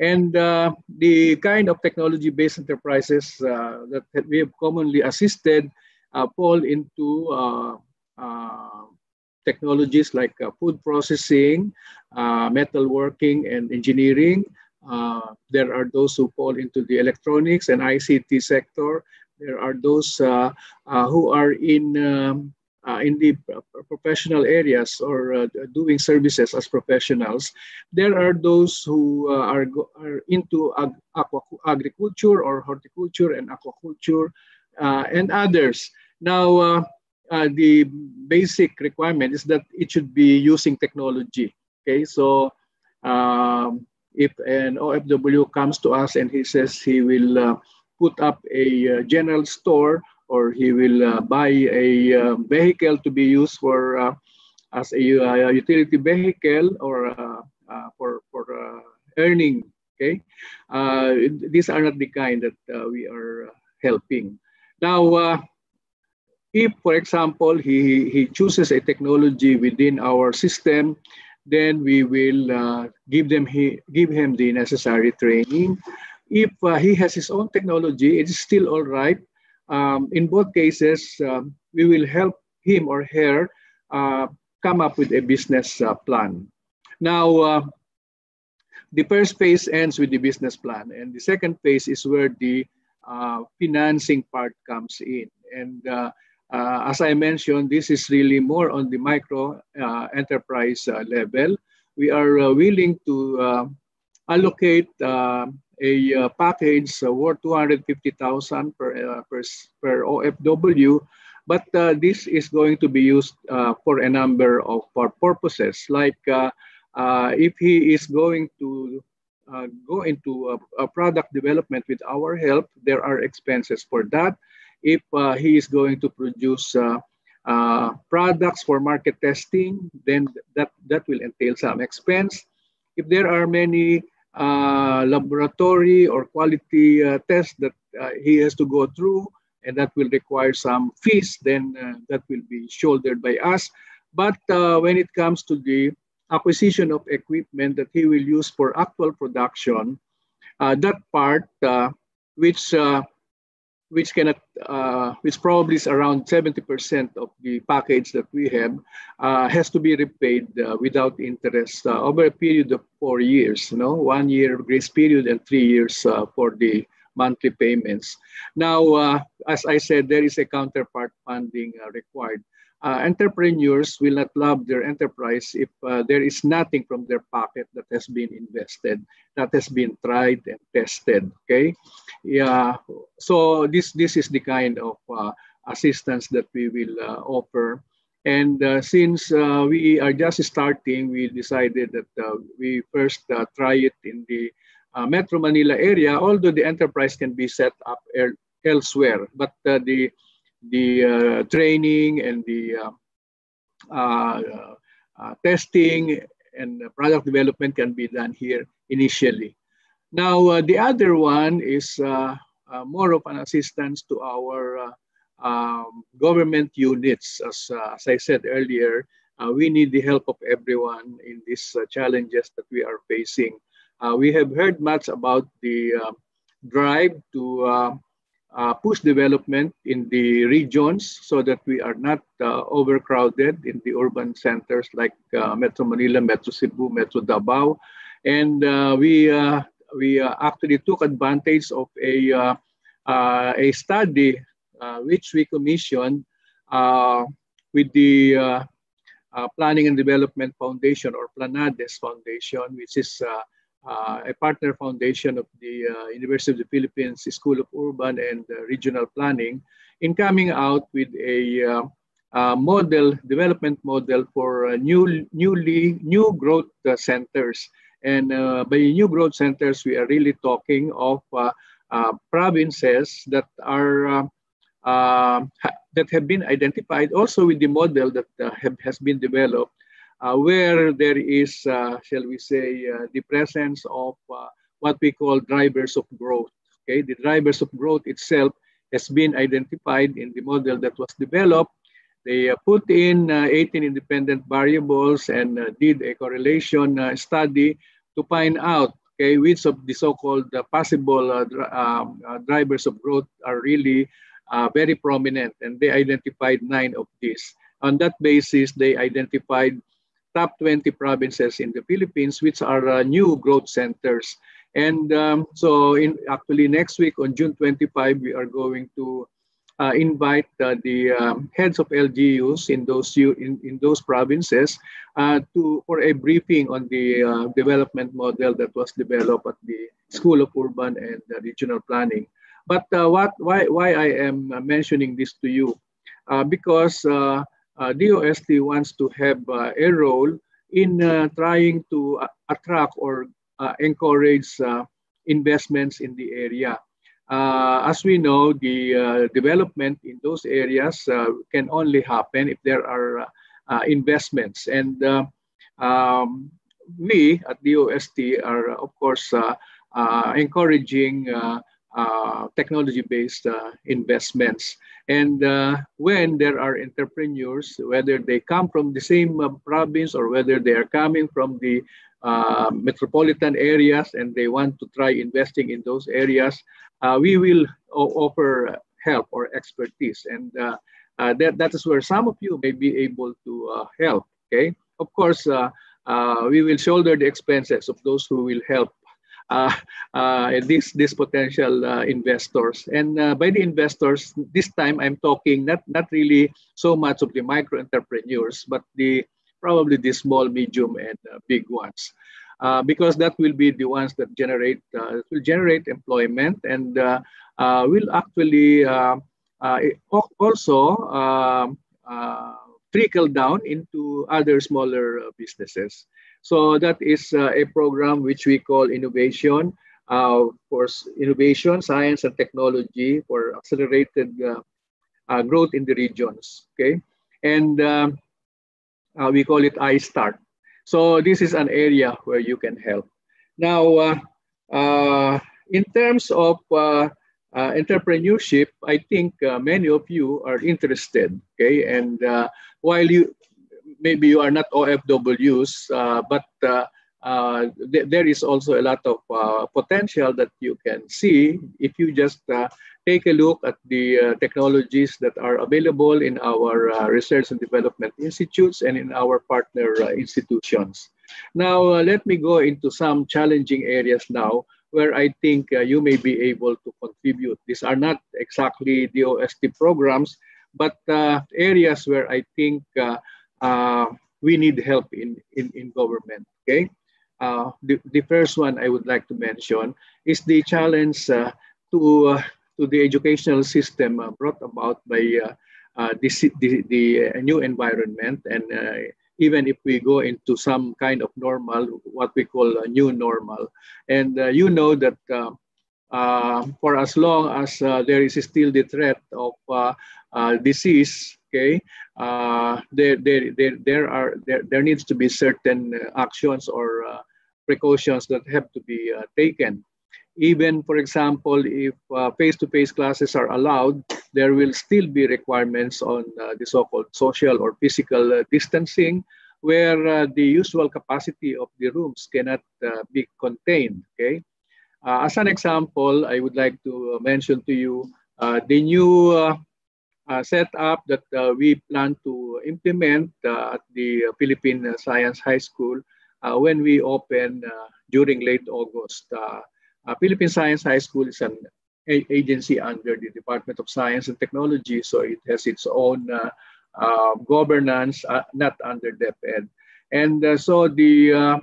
And the kind of technology-based enterprises that we have commonly assisted fall into technologies like food processing, metalworking, and engineering. There are those who fall into the electronics and ICT sector. There are those who are in the professional areas or doing services as professionals. There are those who are into agriculture or horticulture and aquaculture and others. Now, the basic requirement is that it should be using technology. Okay, so if an OFW comes to us and he says he will put up a general store, or he will buy a vehicle to be used for as a utility vehicle or for earning. Okay, these are not the kind that we are helping. Now, if, for example, he chooses a technology within our system, then we will give him the necessary training. If he has his own technology, it is still all right. In both cases, we will help him or her come up with a business plan. Now, the first phase ends with the business plan, and the second phase is where the financing part comes in. And as I mentioned, this is really more on the micro enterprise level. We are willing to allocate a package worth 250,000 per OFW, but this is going to be used for a number of purposes. Like if he is going to go into a product development with our help, there are expenses for that. If he is going to produce products for market testing, then that will entail some expense. If there are many laboratory or quality tests that he has to go through, and that will require some fees, then that will be shouldered by us. But when it comes to the acquisition of equipment that he will use for actual production, that part, which probably is around 70% of the package that we have, has to be repaid without interest over a period of 4 years. 1 year grace period and 3 years for the monthly payments. Now, as I said, there is a counterpart funding required. Entrepreneurs will not love their enterprise if there is nothing from their pocket that has been invested, that has been tried and tested. Okay, yeah. So this is the kind of assistance that we will offer. And since we are just starting, we decided that we first try it in the Metro Manila area. Although the enterprise can be set up elsewhere, but the training and the testing and product development can be done here initially. Now, the other one is more of an assistance to our government units. As I said earlier, we need the help of everyone in these challenges that we are facing. We have heard much about the drive to push development in the regions so that we are not overcrowded in the urban centers like Metro Manila, Metro Cebu, Metro Davao. And we actually took advantage of a study which we commissioned with the Planning and Development Foundation, or Planades Foundation, which is a partner foundation of the University of the Philippines School of Urban and Regional Planning, in coming out with a development model for new growth centers. And by new growth centers, we are really talking of provinces that are that have been identified, also with the model that has been developed, where there is, shall we say, the presence of what we call drivers of growth. Okay, the drivers of growth itself has been identified in the model that was developed. They put in 18 independent variables and did a correlation study to find out, okay, which of the so-called possible drivers of growth are really very prominent, and they identified 9 of these. On that basis, they identified top 20 provinces in the Philippines, which are new growth centers. And so actually next week on June 25, we are going to invite the heads of LGUs in those provinces for a briefing on the development model that was developed at the School of Urban and Regional Planning. But why I am mentioning this to you? Because DOST wants to have a role in trying to attract or encourage investments in the area. As we know, the development in those areas can only happen if there are investments. And we at DOST are, of course, encouraging technology-based investments. And when there are entrepreneurs, whether they come from the same province or whether they are coming from the metropolitan areas and they want to try investing in those areas, we will offer help or expertise. And that is where some of you may be able to help. Okay, of course, we will shoulder the expenses of those who will help these potential investors. And by the investors, this time I'm talking not really so much of the micro entrepreneurs, but probably the small, medium, and big ones, because that will be the ones that will generate employment and will actually also trickle down into other smaller businesses. So that is a program which we call innovation, for innovation, science, and technology for accelerated growth in the regions. Okay, and we call it iStart. So this is an area where you can help. Now, in terms of entrepreneurship, I think many of you are interested. Okay, and while maybe you are not OFWs, but there is also a lot of potential that you can see if you just take a look at the technologies that are available in our research and development institutes and in our partner institutions. Now, let me go into some challenging areas now where I think you may be able to contribute. These are not exactly DOST programs, but areas where I think we need help in government. Okay, the first one I would like to mention is the challenge to the educational system brought about by the new environment, and even if we go into some kind of normal, what we call a new normal, and you know that for as long as there is still the threat of disease, okay, there needs to be certain actions or precautions that have to be taken. Even, for example, if face-to-face classes are allowed, there will still be requirements on the so-called social or physical distancing, where the usual capacity of the rooms cannot be contained. Okay. As an example, I would like to mention to you the new setup that we plan to implement at the Philippine Science High School when we open during late August. Philippine Science High School is an agency under the Department of Science and Technology, so it has its own governance, not under DepEd. And so the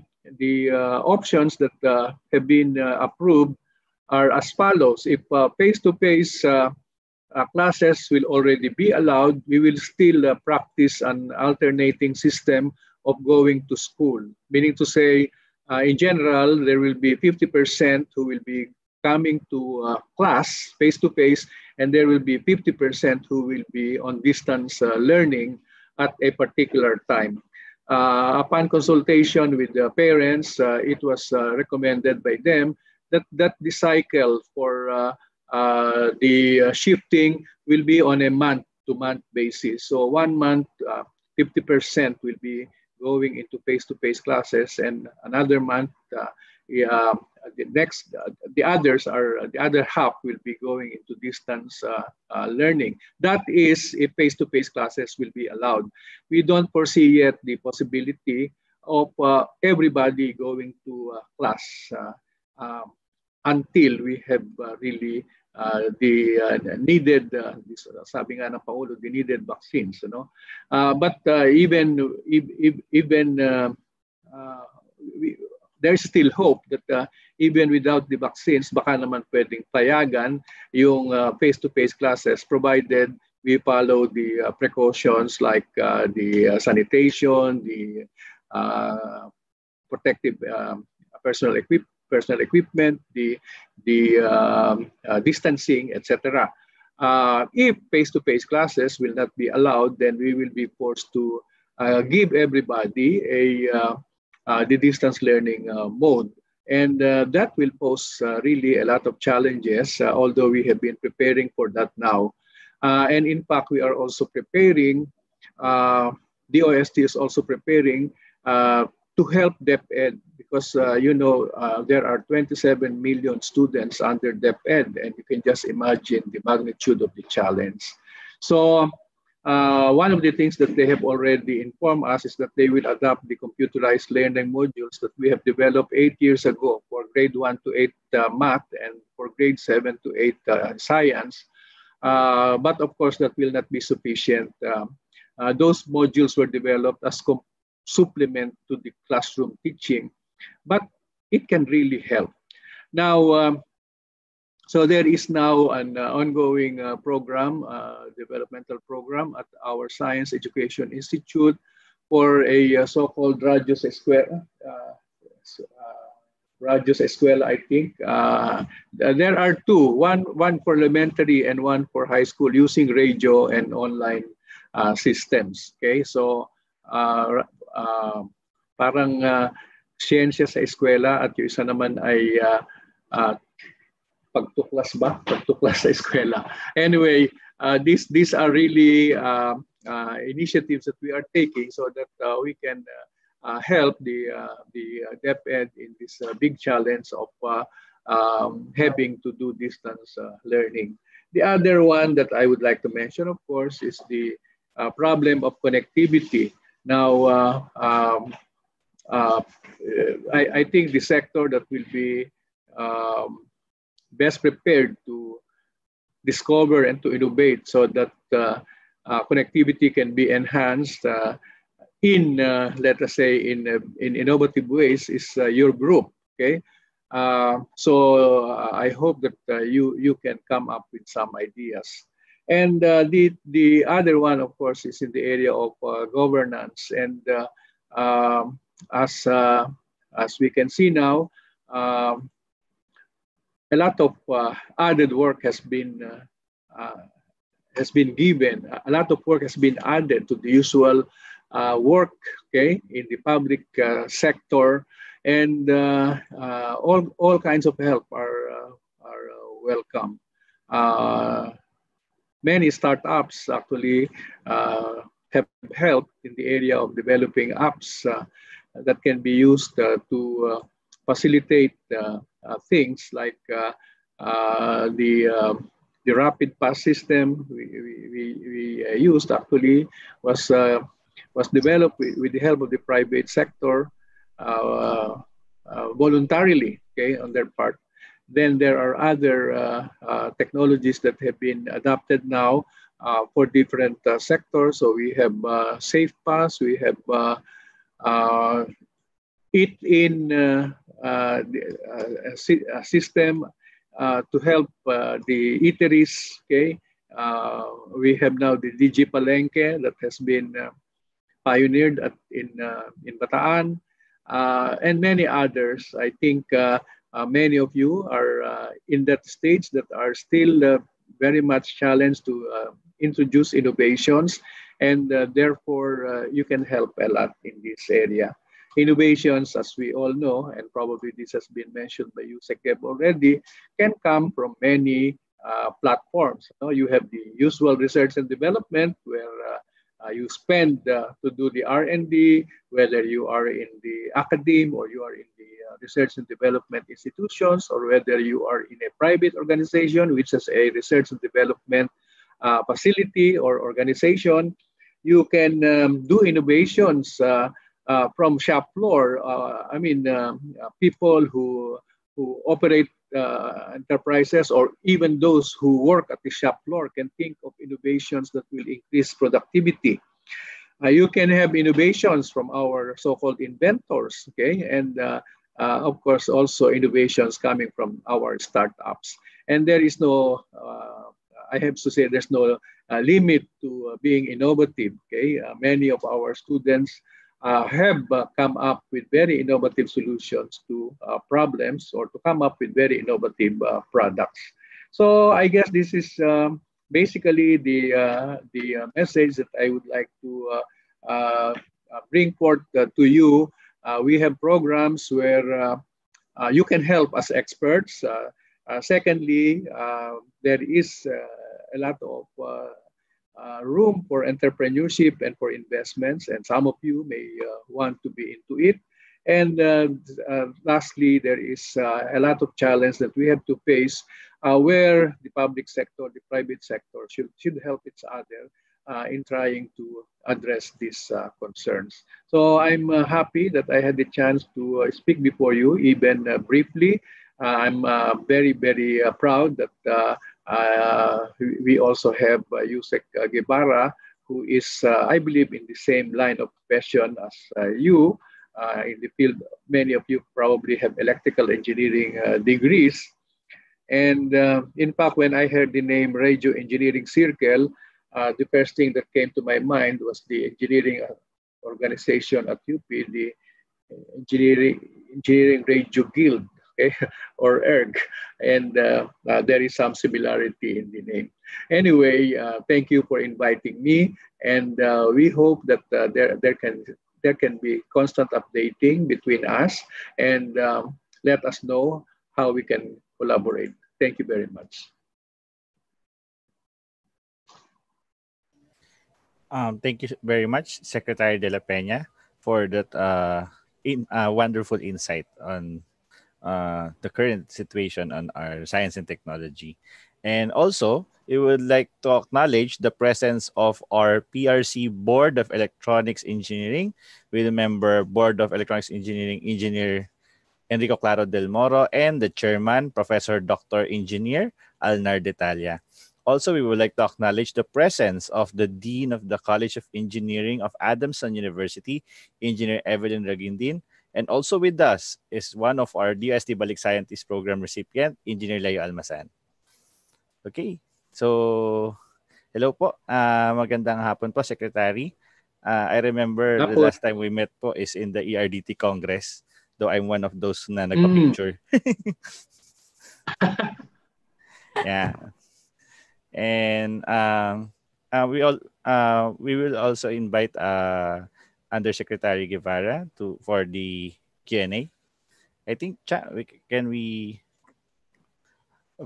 options that have been approved are as follows. If face-to-face classes will already be allowed, we will still practice an alternating system of going to school, meaning to say, in general, there will be 50% who will be coming to class face-to-face, and there will be 50% who will be on distance learning at a particular time. Upon consultation with the parents, it was recommended by them that the cycle for the shifting will be on a month-to-month basis. So 1 month, 50% will be going into face-to-face classes, and another month, the other half will be going into distance learning. That is, if face-to-face classes will be allowed. We don't foresee yet the possibility of everybody going to class until we have really the needed, sabi nga ng Pangulo, the needed vaccines. But even there's still hope that even without the vaccines, baka naman pwedeng payagan yung face-to-face classes, provided we follow the precautions like the sanitation, the protective personal equipment, the distancing, etc. If face-to-face classes will not be allowed, then we will be forced to give everybody the distance learning mode. And that will pose really a lot of challenges, although we have been preparing for that now. And in fact, we are also preparing, DOST is also preparing to help DepEd, because there are 27 million students under DepEd, and you can just imagine the magnitude of the challenge. So one of the things that they have already informed us is that they will adopt the computerized learning modules that we have developed 8 years ago for grade 1 to 8 math and for grade 7 to 8 science. But of course, that will not be sufficient. Those modules were developed as supplement to the classroom teaching, but it can really help. Now, so there is now an ongoing program, developmental program at our Science Education Institute for a so-called Radios Escuela. Radios Escuela, I think. There are two, one for elementary and one for high school, using radio and online systems. Okay, so parang siyensya sa eskwela, at yung isa naman ay pagtuklas sa eskwela. Anyway, these are really initiatives that we are taking so that we can help the DepEd in this big challenge of having to do distance learning. The other one that I would like to mention, of course, is the problem of connectivity. Now, I think the sector that will be best prepared to discover and to innovate so that connectivity can be enhanced in, let us say, in innovative ways is your group. Okay, so I hope that you can come up with some ideas. And the other one, of course, is in the area of governance. And as we can see now, a lot of added work has been given. A lot of work has been added to the usual work, okay, in the public sector, and all kinds of help are welcome. Many startups actually have helped in the area of developing apps that can be used to facilitate things like the rapid pass system we used actually was developed with the help of the private sector voluntarily, okay, on their part. Then there are other technologies that have been adopted now for different sectors. So we have SafePass, we have a system to help the eateries. Okay, we have now the DigiPalengke that has been pioneered in Bataan, and many others. I think many of you are in that stage that are still very much challenged to introduce innovations, and therefore you can help a lot in this area. Innovations, as we all know, and probably this has been mentioned by you, Sekeb, already, can come from many platforms. You have the usual research and development where you spend to do the R&D, whether you are in the academe or you are in the research and development institutions, or whether you are in a private organization which has a research and development facility or organization. You can do innovations from shop floor. People who operate enterprises, or even those who work at the shop floor, can think of innovations that will increase productivity. You can have innovations from our so-called inventors, okay, and of course also innovations coming from our startups. And there is no, I have to say, there's no limit to being innovative. Okay, many of our students have come up with very innovative solutions to problems, or to come up with very innovative products. So I guess this is basically the message that I would like to bring forth to you. We have programs where you can help as experts. Secondly, there is a lot of room for entrepreneurship and for investments, and some of you may want to be into it. And lastly, there is a lot of challenge that we have to face, where the public sector, the private sector should help each other in trying to address these concerns. So I'm happy that I had the chance to speak before you, even briefly. I'm very, very proud that we also have Yusek Guevara, who is, I believe, in the same line of profession as you in the field. Many of you probably have electrical engineering degrees. And in fact, when I heard the name Radio Engineering Circle, the first thing that came to my mind was the engineering organization at UP, the Engineering Radio Guild, okay, or ERG, and there is some similarity in the name. Anyway, thank you for inviting me, and we hope that there can be constant updating between us, and let us know how we can collaborate. Thank you very much. Thank you very much, Secretary De La Peña, for that wonderful insight on the current situation on our science and technology. And also, we would like to acknowledge the presence of our PRC Board of Electronics Engineering, with a member Board of Electronics Engineering, Engineer Enrico Claro del Moro, and the Chairman, Professor Dr. Engineer Alnar Detalia. Also, we would like to acknowledge the presence of the Dean of the College of Engineering of Adamson University, Engineer Evelyn Ragindin. And also with us is one of our DOST Balik Scientist Program recipient, Engineer Layo Almasan. Okay, so hello po. Magandang hapon po, Secretary. I remember the last time we met po is in the ERDT Congress, though I'm one of those na nagpa-picture. Yeah. And we will also invite Undersecretary Guevara for the Q&A. I think can we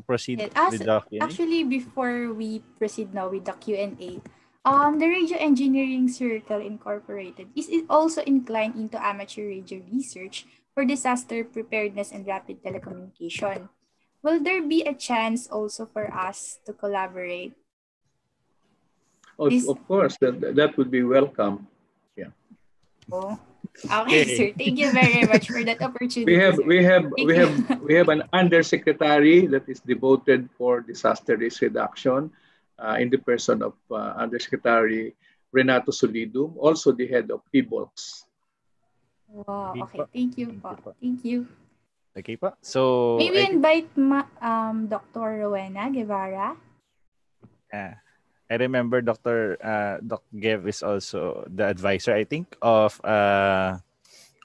proceed with the Q&A? Actually, before we proceed now with the Q&A, the Radio Engineering Circle Incorporated is also inclined into amateur radio research for disaster preparedness and rapid telecommunication. Will there be a chance also for us to collaborate? Of course, that would be welcome. Yeah. Oh, okay, sir. Thank you very much for that opportunity. We have an undersecretary that is devoted for disaster risk reduction, in the person of Undersecretary Renato Solidum, also the head of PBOLS. Wow. Okay. Thank you. Thank you. Okay po. So maybe invite Dr. Rowena Guevara. I remember Dr. Gev is also the advisor, I think, of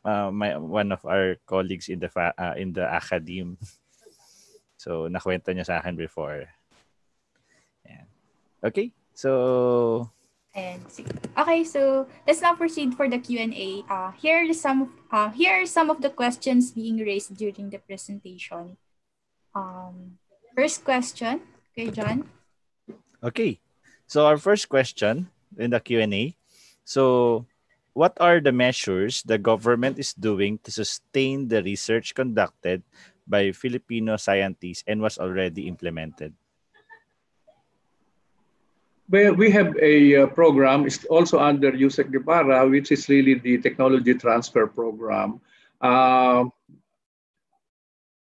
one of our colleagues in the academe. So nakwento niya sa akin before. Yan. Okay. So And okay, so let's now proceed for the Q&A. Here are some of the questions being raised during the presentation. First question, okay, John. okay. So our first question in the Q&A. So what are the measures the government is doing to sustain the research conducted by Filipino scientists and was already implemented? We have a program, it's also under USEC Guevara, which is really the technology transfer program.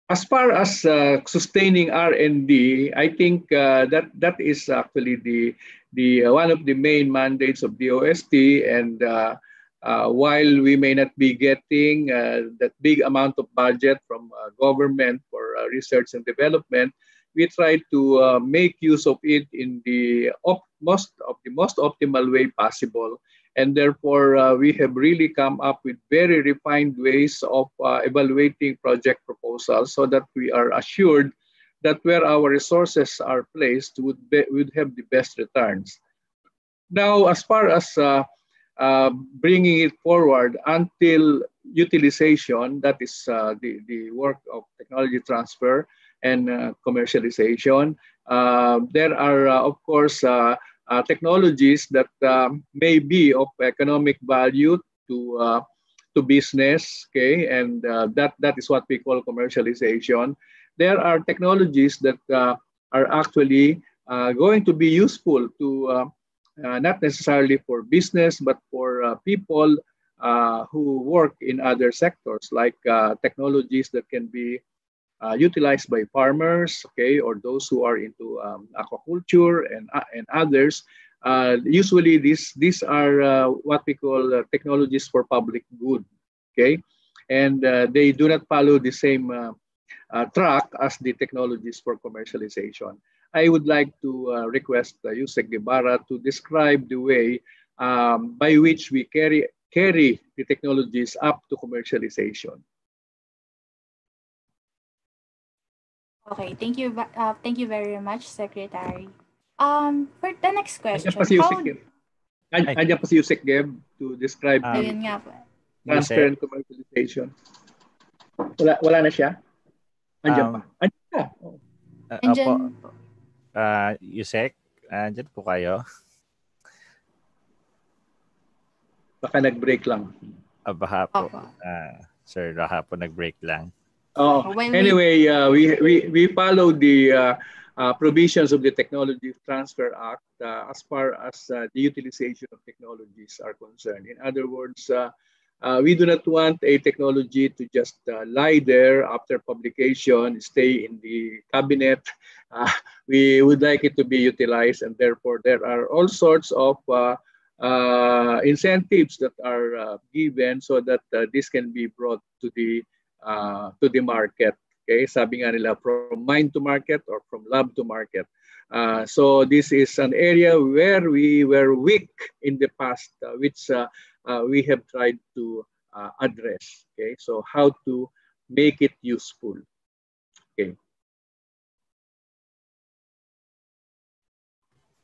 As far as sustaining R&D, I think that is actually the one of the main mandates of DOST. And while we may not be getting that big amount of budget from government for research and development, we try to make use of it in the most optimal way possible. And therefore, we have really come up with very refined ways of evaluating project proposals so that we are assured that where our resources are placed would have the best returns. Now, as far as bringing it forward until utilization, that is the work of technology transfer and commercialization. There are, of course, technologies that may be of economic value to business, okay, and that is what we call commercialization. There are technologies that are actually going to be useful to not necessarily for business, but for people who work in other sectors, like technologies that can be utilized by farmers, okay, or those who are into aquaculture and others. Usually, these are what we call technologies for public good, okay, and they do not follow the same track as the technologies for commercialization. I would like to request Yusek Guevara to describe the way by which we carry the technologies up to commercialization. Okay, thank you very much, Secretary. For the next question, Andiyan pa si Yusek Geb to describe Ayun nga po. transfer and commercialization. Wala na siya? Andiyan pa. Andiyan pa. Andyan po. Yusek, andyan po kayo. Baka nag-break lang. Baka po. Sir, baka po nag-break lang. Anyway, we follow the provisions of the Technology Transfer Act as far as the utilization of technologies are concerned. In other words, we do not want a technology to just lie there after publication, stay in the cabinet. We would like it to be utilized, and therefore there are all sorts of incentives that are given so that this can be brought to the market. Okay, sabi nga nila, from mine to market or from lab to market. So this is an area where we were weak in the past, which we have tried to address. Okay, so how to make it useful. Okay.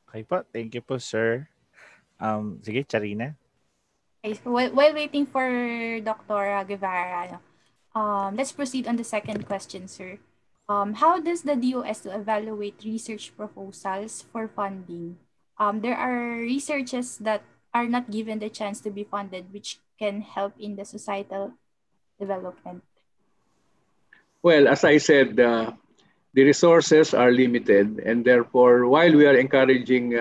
Okay po, thank you po, sir. Sige, Charina. Okay, so while waiting for Dr. Guevara, let's proceed on the second question, sir. How does the DOS evaluate research proposals for funding? There are researches that are not given the chance to be funded, which can help in the societal development. Well, as I said, the resources are limited, and therefore, while we are encouraging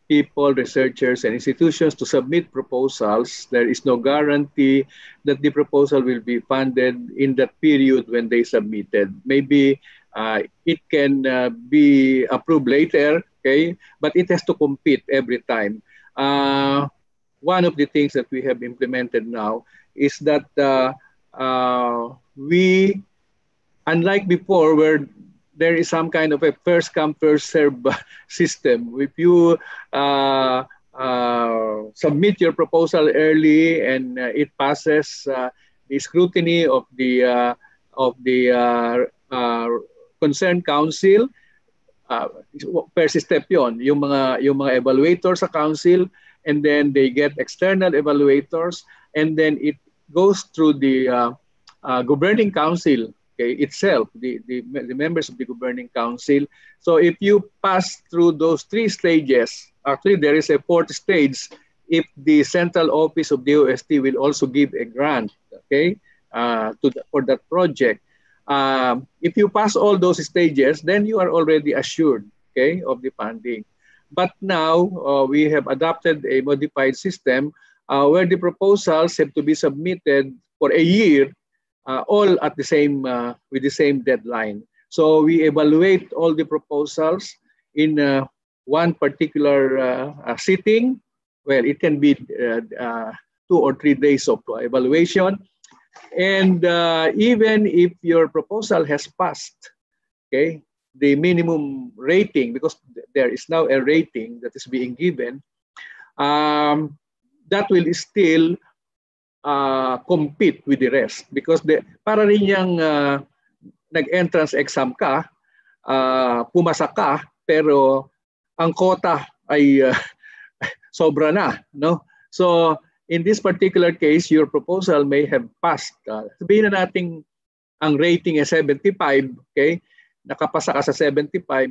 people, researchers, and institutions to submit proposals, there is no guarantee that the proposal will be funded in that period when they submitted. Maybe it can be approved later, okay, but it has to compete every time. One of the things that we have implemented now is that we, unlike before, where there is some kind of a first come, first serve system. If you submit your proposal early and it passes, the scrutiny of the concerned council. First step yon, yung mga evaluators sa council, and then they get external evaluators, and then it goes through the governing council, okay, itself, the members of the governing council. So if you pass through those 3 stages, actually there is a 4th stage if the central office of DOST will also give a grant, okay, for that project. If you pass all those stages, then you are already assured, okay, of the funding. But now we have adopted a modified system where the proposals have to be submitted for a year, all at the same with the same deadline. So we evaluate all the proposals in one particular sitting. Well, it can be 2 or 3 days of evaluation. And even if your proposal has passed, okay, the minimum rating, because there is now a rating that is being given, that will still compete with the rest, because para rin yung nag-entrance exam ka, pumasa ka, pero ang quota ay sobra na, no? So in this particular case, your proposal may have passed. Sabihin na natin ang rating ay 75, okay? Nakapasa ka sa 75.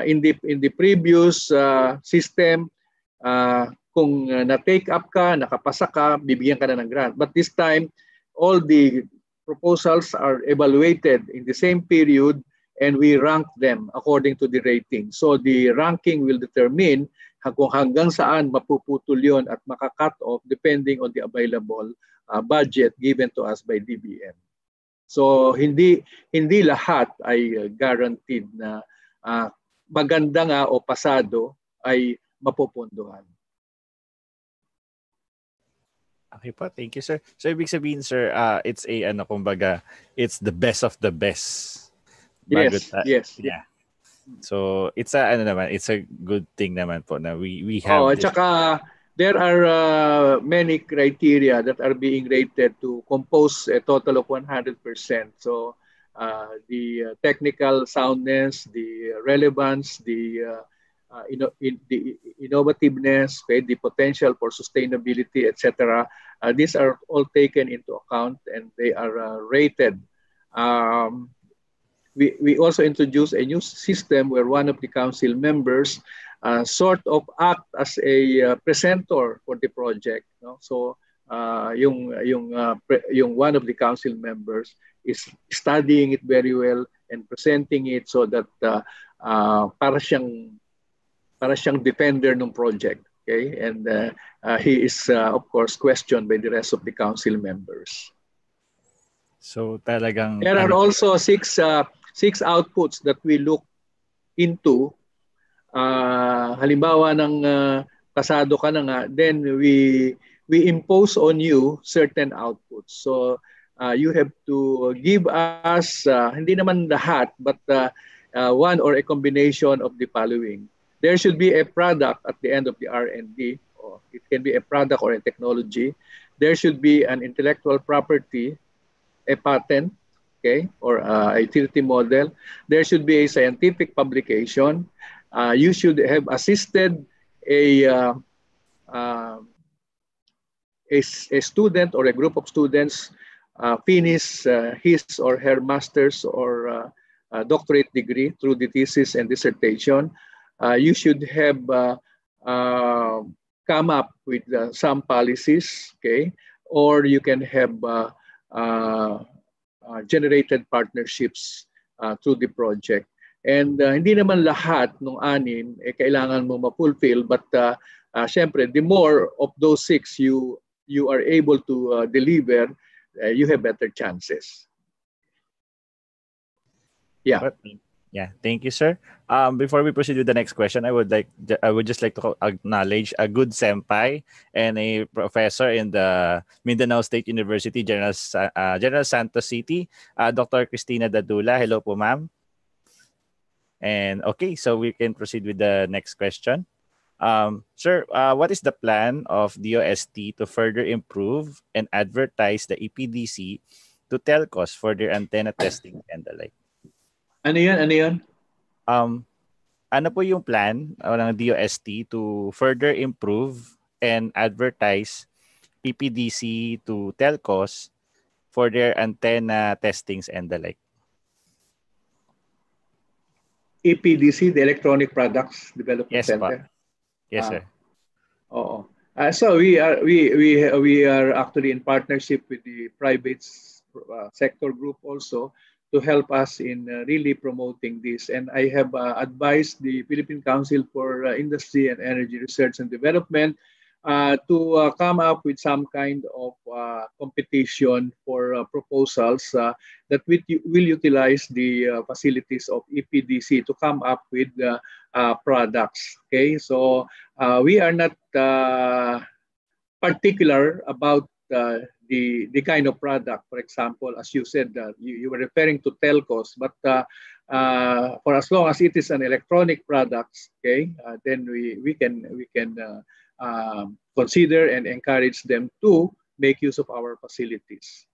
In the previous system, kung na-take up ka, nakapasa ka, bibigyan ka na ng grant. But this time, all the proposals are evaluated in the same period, and we rank them according to the rating. So the ranking will determine kung hanggang saan mapuputol yun at makakat off depending on the available budget given to us by DBM. So hindi lahat ay guaranteed na maganda nga o pasado ay mapupunduhan. Okay po, thank you, sir. So ibig sabihin, sir, it's a kumbaga, it's the best of the best. Yes. Yeah. So it's it's a good thing naman po na we have this. At saka there are many criteria that are being rated to compose a total of 100%. So the technical soundness, the relevance, the innovativeness, okay, the potential for sustainability, etc. These are all taken into account, and they are rated. We also introduced a new system where one of the council members sort of act as a presenter for the project. No? So yung one of the council members is studying it very well and presenting it so that para siyang defender ng project. Okay, and he is of course questioned by the rest of the council members. So talagang there are also 6 outputs that we look into. Halimbawa ng pasado ka na nga, then we impose on you certain outputs. So you have to give us hindi naman lahat, but one or a combination of the following. There should be a product at the end of the R&D, or it can be a product or a technology. There should be an intellectual property, a patent, okay, or a utility model. There should be a scientific publication. You should have assisted a student or a group of students finish his or her master's or doctorate degree through the thesis and dissertation. You should have come up with some policies, okay, or you can have generated partnerships through the project. And hindi naman lahat ng 6 kailangan mo ma-fulfill, but syempre, the more of those 6 you are able to deliver, you have better chances. Yeah. Yeah, thank you, sir. Before we proceed with the next question, I would just like to acknowledge a good senpai and a professor in the Mindanao State University, General Santos City, Dr. Cristina Dadula. Hello po, ma'am. And okay, so we can proceed with the next question. Sir, what is the plan of DOST to further improve and advertise the EPDC to telcos for their antenna testing and the like? Ano yan? Ano yan? Ano po yung plan ng DOST to further improve and advertise EPDC to telcos for their antenna testings and the like? EPDC, the Electronic Products Development Yes, Center. Yes, sir. Oo. So we are actually in partnership with the private sector group also to help us in really promoting this. And I have advised the Philippine Council for Industry and Energy Research and Development to come up with some kind of competition for proposals that will utilize the facilities of EPDC to come up with products. Okay, so we are not particular about the kind of product. For example, as you said, you were referring to telcos, but for as long as it is an electronic product, okay, then we can consider and encourage them to make use of our facilities.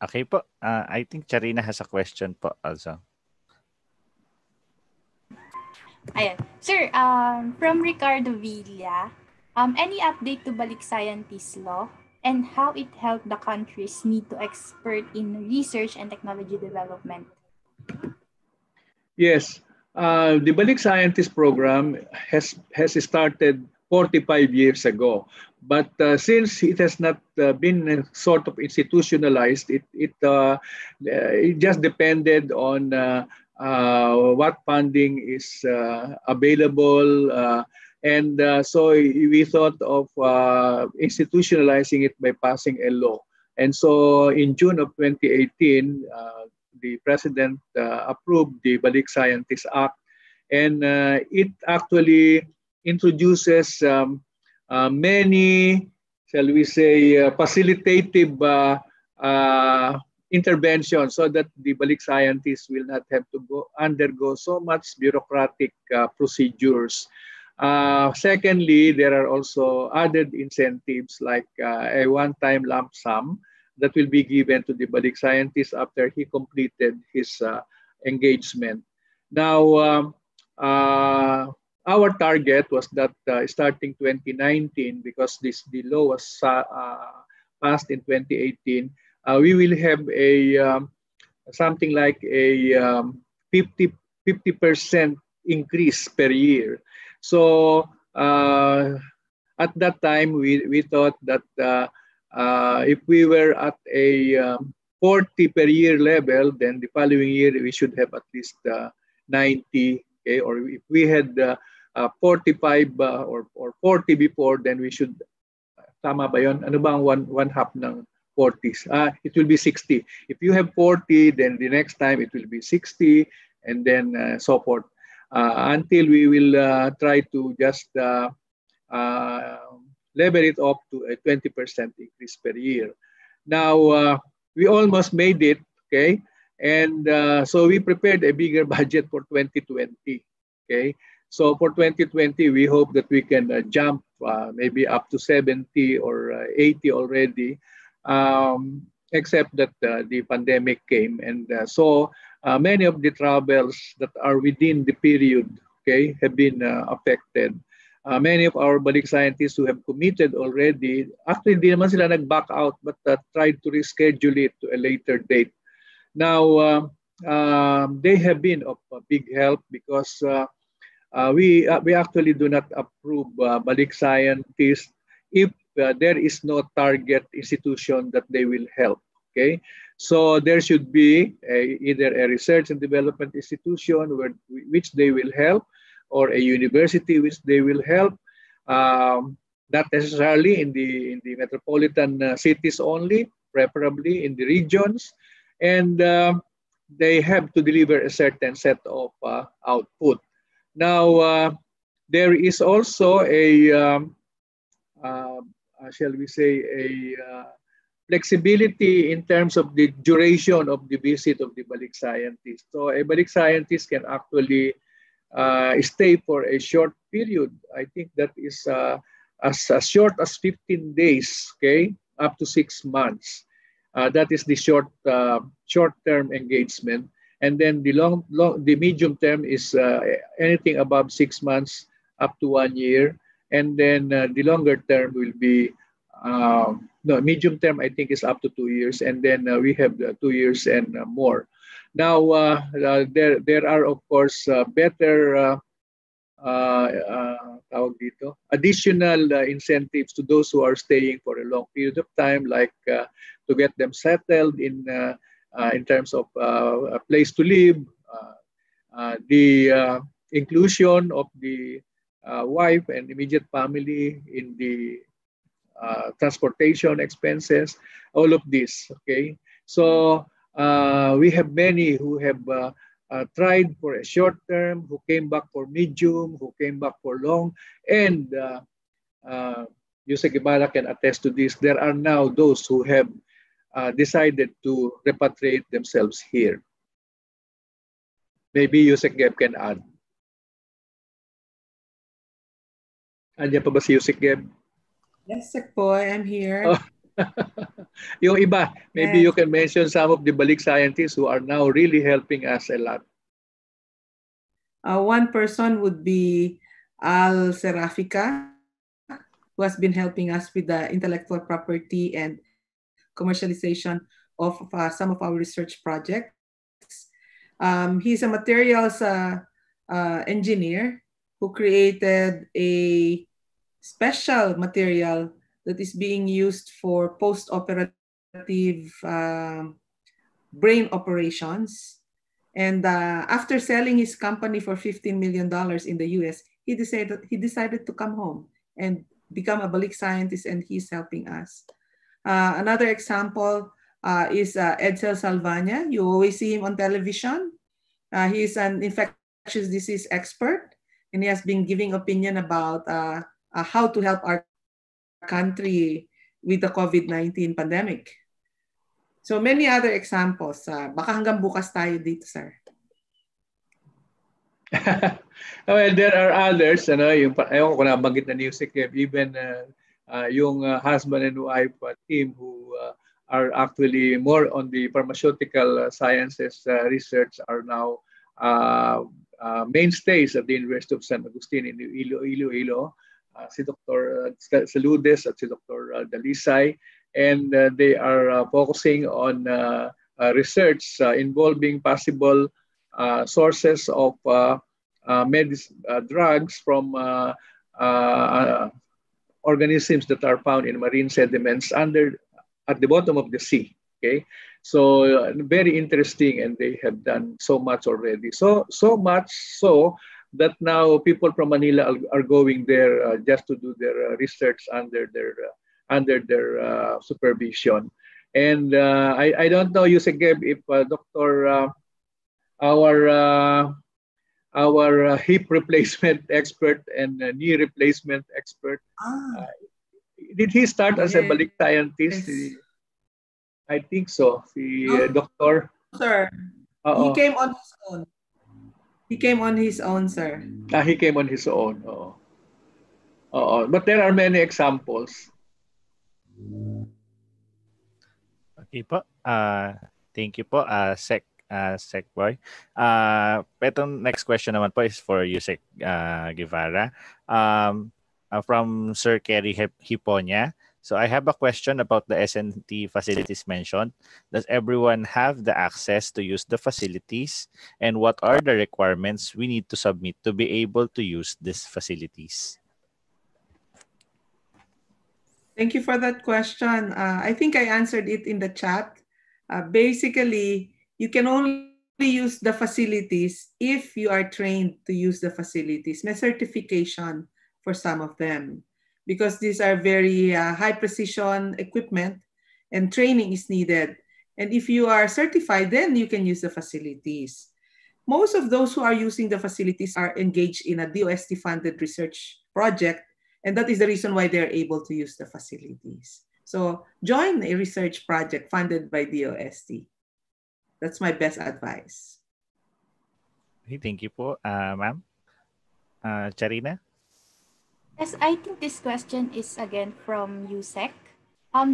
Okay po. I think Charina has a question po also. Ayan. Sir, from Ricardo Villa, any update to Balik Scientist Law and how it helped the countries need to expert in research and technology development? Yes. The Balik Scientist program has started 45 years ago. But since it has not been sort of institutionalized, it just depended on what funding is available. And so we thought of institutionalizing it by passing a law. And so in June of 2018, the President approved the Balik Scientist Act. And it actually introduces many, shall we say, facilitative intervention so that the Balik scientists will not have to undergo so much bureaucratic procedures. Secondly, there are also added incentives like a one-time lump sum that will be given to the Balik scientist after he completed his engagement. Now, our target was that starting 2019, because the law was passed in 2018, we will have a something like a 50% increase per year. So at that time, we thought that if we were at a 40 per year level, then the following year we should have at least 90. Okay, or if we had 45 or 40 before, then we should, tama ba yun? Ano ba ang one half ng 40s? It will be 60. If you have 40, then the next time it will be 60, and then so forth. Until we will try to just level it up to a 20% increase per year. Now, we almost made it, okay? And so we prepared a bigger budget for 2020. Okay, so for 2020, we hope that we can jump maybe up to 70 or 80 already, except that the pandemic came, and so many of the travels that are within the period, okay, have been affected. Many of our Balik scientists who have committed already, actually, di naman sila nag-back out, but tried to reschedule it to a later date. Now, they have been of big help because we actually do not approve Balik scientists if there is no target institution that they will help. Okay, so there should be either a research and development institution which they will help, or a university which they will help. Not necessarily in the metropolitan cities only, preferably in the regions. And they have to deliver a certain set of output. Now, there is also a, shall we say, a flexibility in terms of the duration of the visit of the Balik scientist. So a Balik scientist can actually stay for a short period. I think that is as short as 15 days, okay, up to 6 months. That is the short-term engagement. And then the medium term is anything above 6 months up to 1 year. And then the longer term will be, no, medium term I think is up to 2 years. And then we have 2 years and more. Now, there are, of course, better tawag dito, additional incentives to those who are staying for a long period of time, like to get them settled in terms of a place to live, the inclusion of the wife and immediate family in the transportation expenses, all of this, okay? So we have many who have tried for a short term, who came back for medium, who came back for long, and Yusek Ibarra can attest to this. There are now those who have decided to repatriate themselves here. Maybe Yusek Geb can add. Andiyan pa ba si Yusek Geb? Yes, Sekboy, I'm here. Oh. Yung iba, maybe you can mention some of the balik scientists who are now really helping us a lot. One person would be Al Serafica, who has been helping us with the intellectual property and commercialization of some of our research projects. He's a materials engineer who created a special material that is being used for post-operative brain operations. And after selling his company for $15 million in the US, he decided to come home and become a balik scientist, and he's helping us. Another example is Edsel Salvania. You always see him on television. He is an infectious disease expert, and he has been giving opinion about how to help our country with the COVID-19 pandemic. So many other examples. Baka hanggang bukas tayo dito, sir. Well, there are others, yung ayaw ko nabanggit na music, even yung husband and wife team who are actually more on the pharmaceutical sciences research are now mainstays at the University of San Agustin in Iloilo. Si Dr. Saludes at si Dr. Dalisay, and they are focusing on research involving possible sources of drugs from organisms that are found in marine sediments at the bottom of the sea. Okay, so very interesting, and they have done so much already. So much so that now people from Manila are going there just to do their research under their supervision. And I don't know, Yusek Geb, if Dr. Our hip replacement expert and knee replacement expert, did he start as a balik scientist? Yes. I think so. The doctor. Sir, he came on his own. He came on his own, sir. He came on his own. But there are many examples. Okay po. Thank you po, Sec Boy. Itong next question naman po is for you, Sec Guevara. From Sir Kerry Hiponya. So I have a question about the SNT facilities mentioned. Does everyone have the access to use the facilities? And what are the requirements we need to submit to be able to use these facilities? Thank you for that question. I think I answered it in the chat. Basically, you can only use the facilities if you are trained to use the facilities. May certification for some of them, because these are very high precision equipment and training is needed. And if you are certified, then you can use the facilities. Most of those who are using the facilities are engaged in a DOST funded research project, and that is the reason why they're able to use the facilities. So join a research project funded by DOST. That's my best advice. Okay, thank you po, ma'am. Charina? Yes, I think this question is again from USEC.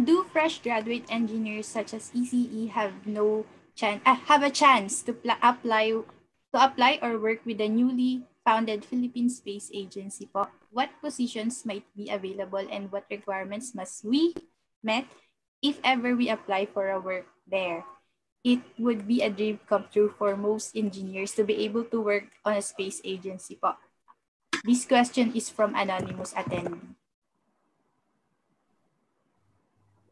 Do fresh graduate engineers such as ECE have a chance to apply or work with the newly founded Philippine Space Agency po? What positions might be available and what requirements must we met if ever we apply for a work there? It would be a dream come true for most engineers to be able to work on a space agency po. This question is from anonymous attendee.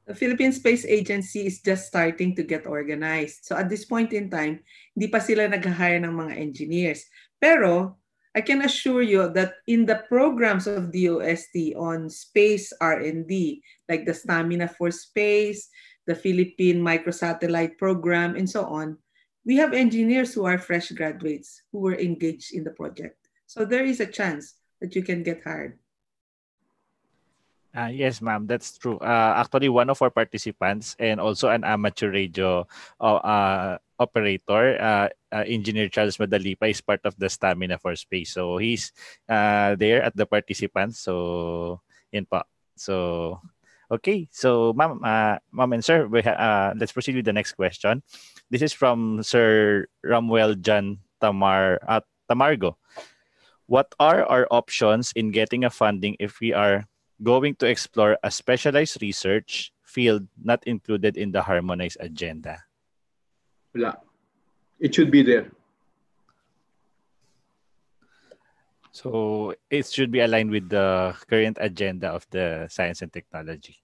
The Philippine Space Agency is just starting to get organized. So at this point in time, hindi pa sila nag-hire ng mga engineers. Pero I can assure you that in the programs of DOST on space R&D, like the Stamina for Space, the Philippine Microsatellite Program, and so on, we have engineers who are fresh graduates who were engaged in the project. So there is a chance that you can get hired. Yes, ma'am, that's true. Actually, one of our participants and also an amateur radio operator, Engineer Charles Madalipa, is part of the Stamina for Space. So he's there at the participants. So, yun po. So, okay. So, ma'am and sir, let's proceed with the next question. This is from Sir Ramuel Jan Tamargo. What are our options in getting a funding if we are going to explore a specialized research field not included in the harmonized agenda? Wala. It should be there. So it should be aligned with the current agenda of the science and technology.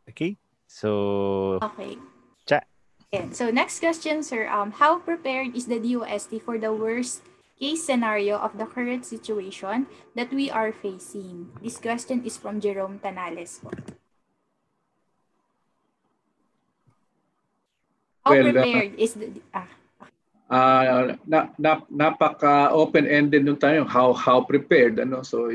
Okay. So Okay. Cha. Yeah. So next question, sir. How prepared is the DOST for the worst case scenario of the current situation that we are facing? This question is from Jerome Tanales. How prepared is the napaka open-ended nung tayo, how prepared, ano? So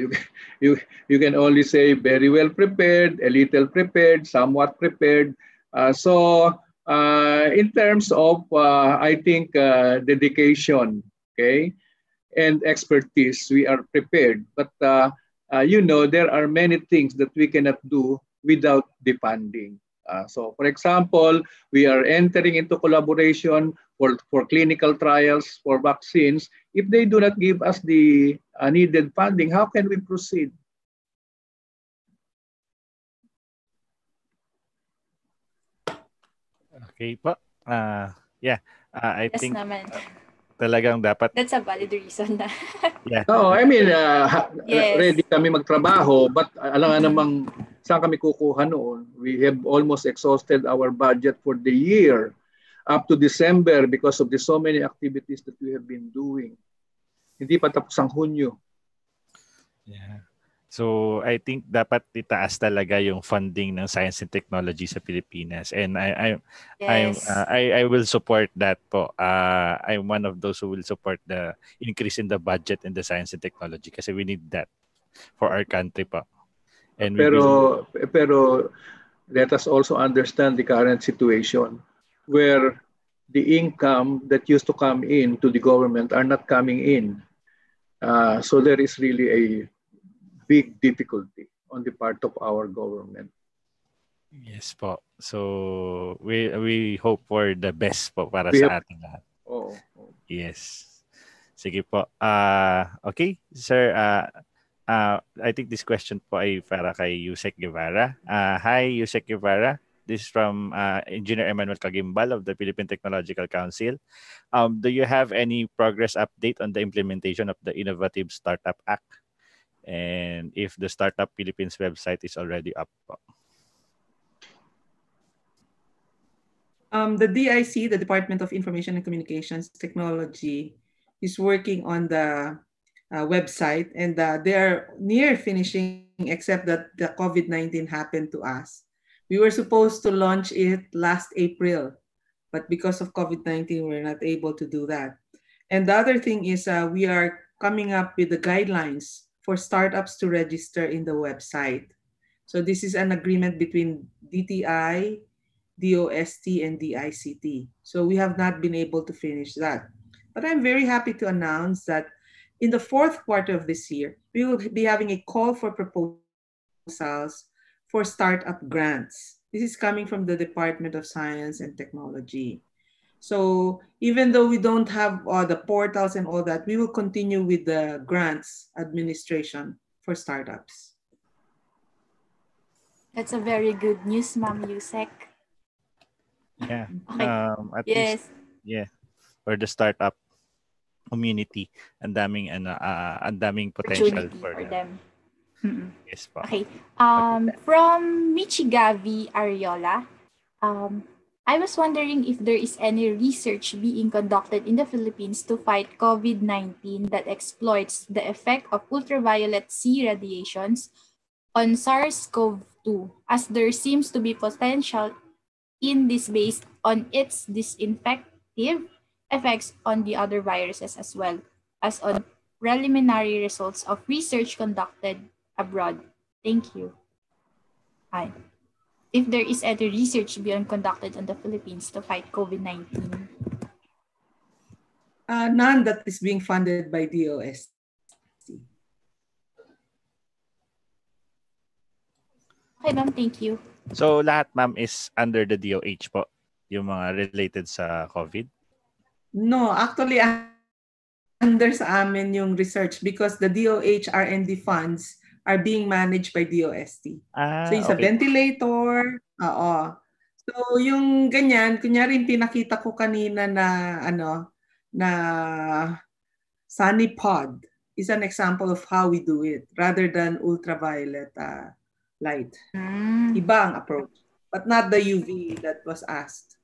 you can only say very well prepared, a little prepared, somewhat prepared. So in terms of I think dedication, okay, and expertise, we are prepared. But there are many things that we cannot do without the funding. So for example, we are entering into collaboration for clinical trials for vaccines. If they do not give us the needed funding, how can we proceed? Okay po. I yes think naman. Talagang dapat. That's a valid reason na. Yeah. No, I mean, Yes. ready kami magtrabaho, but alam nga namang saan kami kukuha noon. We have almost exhausted our budget for the year up to December because of the so many activities that we have been doing. Hindi pa tapos ang Hunyo. Yeah. So I think dapat itaas talaga yung funding ng science and technology sa Pilipinas, and I will support that po. I'm one of those who will support the increase in the budget in the science and technology kasi we need that for our country po. And pero let us also understand the current situation where the income that used to come in to the government are not coming in. So there is really a big difficulty on the part of our government. Yes po. So we hope for the best po para sa ating lahat. Oh. Yes. Sige po. Okay, sir. I think this question po ay para kay Yusek Guevara. Hi, Yusek Guevara. This is from Engineer Emmanuel Kagimbal of the Philippine Technological Council. Do you have any progress update on the implementation of the Innovative Startup Act? And if the Startup Philippines website is already up. The DIC, the Department of Information and Communications Technology, is working on the website, and they are near finishing, except that the COVID-19 happened to us. We were supposed to launch it last April, but because of COVID-19, we're not able to do that. And the other thing is we are coming up with the guidelines for startups to register in the website. So this is an agreement between DTI, DOST, and DICT. So we have not been able to finish that. But I'm very happy to announce that in the fourth quarter of this year, we will be having a call for proposals for startup grants. This is coming from the Department of Science and Technology. So even though we don't have the portals and all that, we will continue with the grants administration for startups. That's a very good news, Ma'am Yusek. Yeah. Okay. At Yes. least, yeah, for the startup community, ang daming potential Opportunity for for them. them. Yes po. Okay. From Michigavi Ariola, I was wondering if there is any research being conducted in the Philippines to fight COVID-19 that exploits the effect of ultraviolet C radiations on SARS-CoV-2, as there seems to be potential in this based on its disinfective effects on the other viruses as well as on preliminary results of research conducted abroad. Thank you. Hi. If there is any research being conducted in the Philippines to fight COVID-19? None that is being funded by DOST. Okay, ma'am. Thank you. So lahat, ma'am, is under the DOH po, yung mga related sa COVID? No, actually, under sa amin yung research because the DOH R&D funds are being managed by DOST. So yung sa ventilator, So yung ganyan, kunyari pinakita ko kanina na na sunny pod is an example of how we do it rather than ultraviolet light. Iba ang approach, but not the UV that was asked.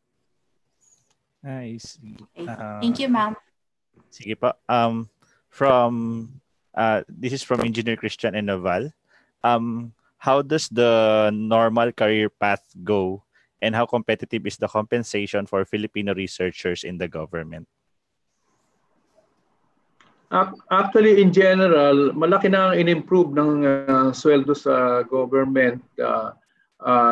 Nice. Thank you, ma'am. Sige pa. This is from Engineer Christian and Naval. How does the normal career path go, and how competitive is the compensation for Filipino researchers in the government? Actually, in general, malaki na ang in-improve ng sweldo sa government.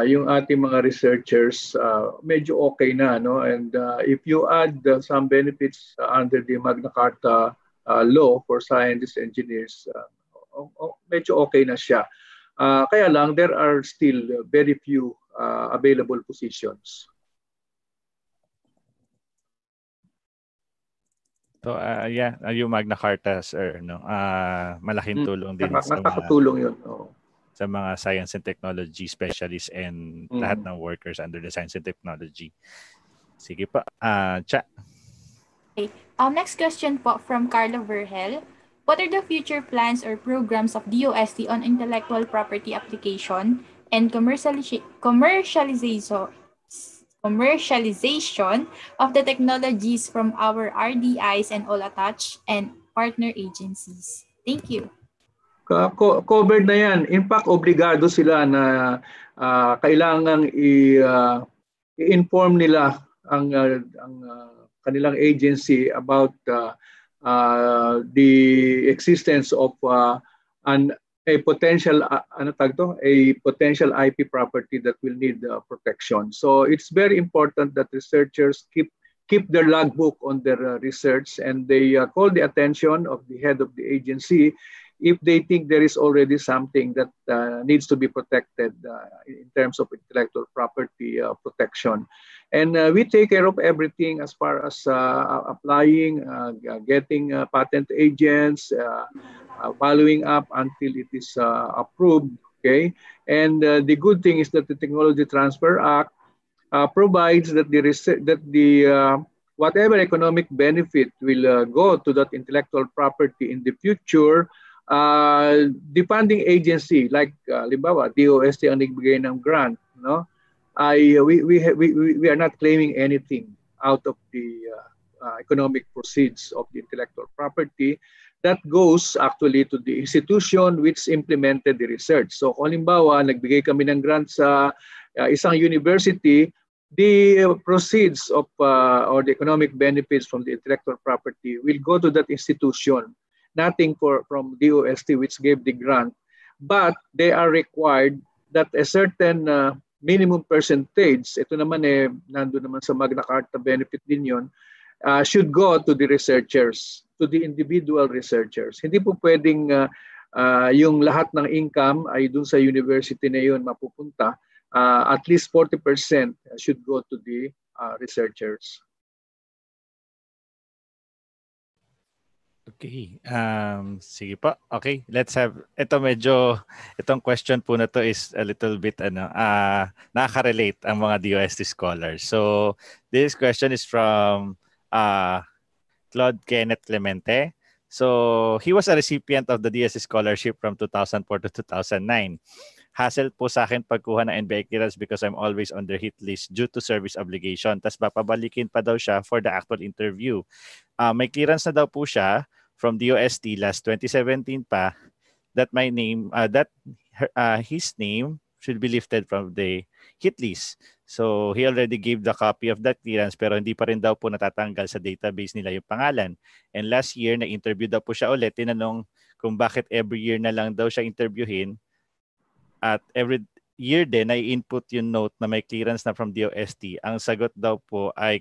Yung ating mga researchers, medyo okay na. No? And if you add some benefits under the Magna Carta law for scientists and engineers, medyo okay na siya. Kaya lang, there are still very few available positions. So yung Magna Carta, sir, no, malaking tulong din nakakatulong yun. Sa mga science and technology specialists and lahat ng workers under the science and technology. Sige pa, Cha. Okay. Next question po from Carla Verhel. What are the future plans or programs of DOST on intellectual property application and commercialization of the technologies from our RDIs and all attached and partner agencies? Thank you. Covered na yan. In fact, obligado sila na kailangang i-inform nila ang kanilang agency about the existence of a potential potential IP property that will need protection. So it's very important that researchers keep their logbook on their research, and they call the attention of the head of the agency if they think there is already something that needs to be protected in terms of intellectual property protection. And we take care of everything as far as applying, getting patent agents, following up until it is approved. Okay, and the good thing is that the Technology Transfer Act provides that whatever economic benefit will go to that intellectual property in the future, the funding agency like halimbawa DOST ang nagbigay ng grant, no? We are not claiming anything out of the economic proceeds of the intellectual property. That goes actually to the institution which implemented the research. So kung halimbawa nagbigay kami ng grant sa isang university, the proceeds of or the economic benefits from the intellectual property will go to that institution. Nothing from DOST which gave the grant, but they are required that a certain minimum percentage, ito naman nandun naman sa Magna Carta benefit din yun, should go to the researchers, to the individual researchers. Hindi po pwedeng yung lahat ng income ay dun sa university na yun mapupunta. At least 40% should go to the researchers. Okay. Sige po. Okay, let's have itong question po na to is a little bit nakaka-relate ang mga DOST scholars. So, this question is from Claude Kenneth Clemente. So, he was a recipient of the DSC scholarship from 2004 to 2009. Hassle po sa akin pagkuha ng NBI clearance because I'm always on the hit list due to service obligation. Tas papabalikin pa daw siya for the actual interview. May clearance na daw po siya from DOST last 2017 pa that his name should be lifted from the hit list. So he already gave the copy of that clearance pero hindi pa rin daw po natatanggal sa database nila yung pangalan. And last year, na-interview daw po siya ulit. Tinanong kung bakit every year na lang daw siya interviewin. At every year din, ay input yung note na may clearance na from DOST. Ang sagot daw po ay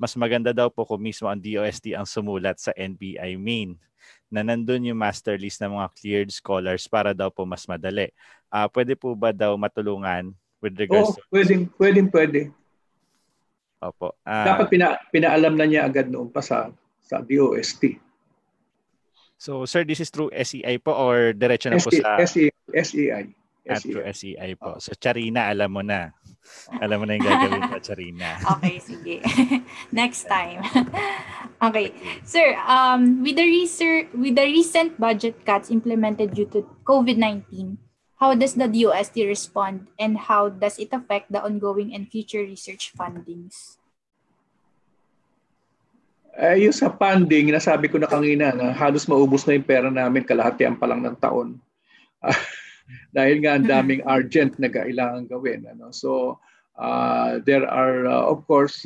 mas maganda daw po kung mismo ang DOST ang sumulat sa NBI main na nandun yung master list ng mga cleared scholars para daw po mas madali. Pwede po ba daw matulungan with regards to... Pwede. Opo. Dapat pinaalam na niya agad noon pa sa DOST. So, sir, this is through SEI po or diretso na po sa... SEI. Through SEI po. So, Charina, alam mo na. Alam mo na yung gagawin mo, Charina. Okay, sige. Next time. Okay. Sir, with the recent budget cuts implemented due to COVID-19, how does the DOST respond and how does it affect the ongoing and future research fundings? Yung sa funding, nasabi ko na kanina na halos maubos na yung pera namin kalahatian pa lang ng taon. Dahil nga ang daming urgent na kailangan gawin. So, there are, of course,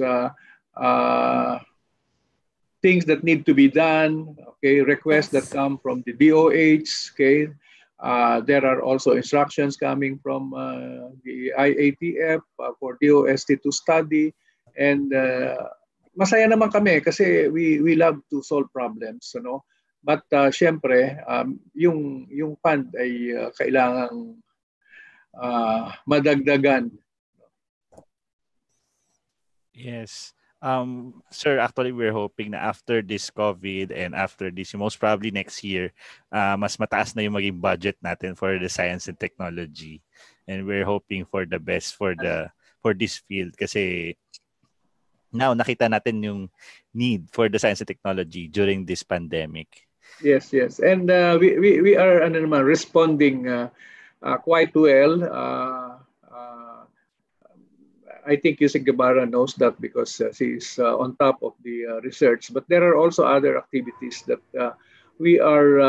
things that need to be done, okay, requests that come from the DOH, okay. There are also instructions coming from the IATF for DOST to study. And masaya naman kami kasi we love to solve problems, But syempre, yung fund ay kailangang madagdagan. Yes. Sir, actually, we're hoping na after this COVID and after this, most probably next year, mas mataas na yung maging budget natin for the science and technology. And we're hoping for the best for this field kasi now nakita natin yung need for the science and technology during this pandemic. Yes. And we are responding quite well. I think Yusek Guevara knows that because she's on top of the research. But there are also other activities that we are,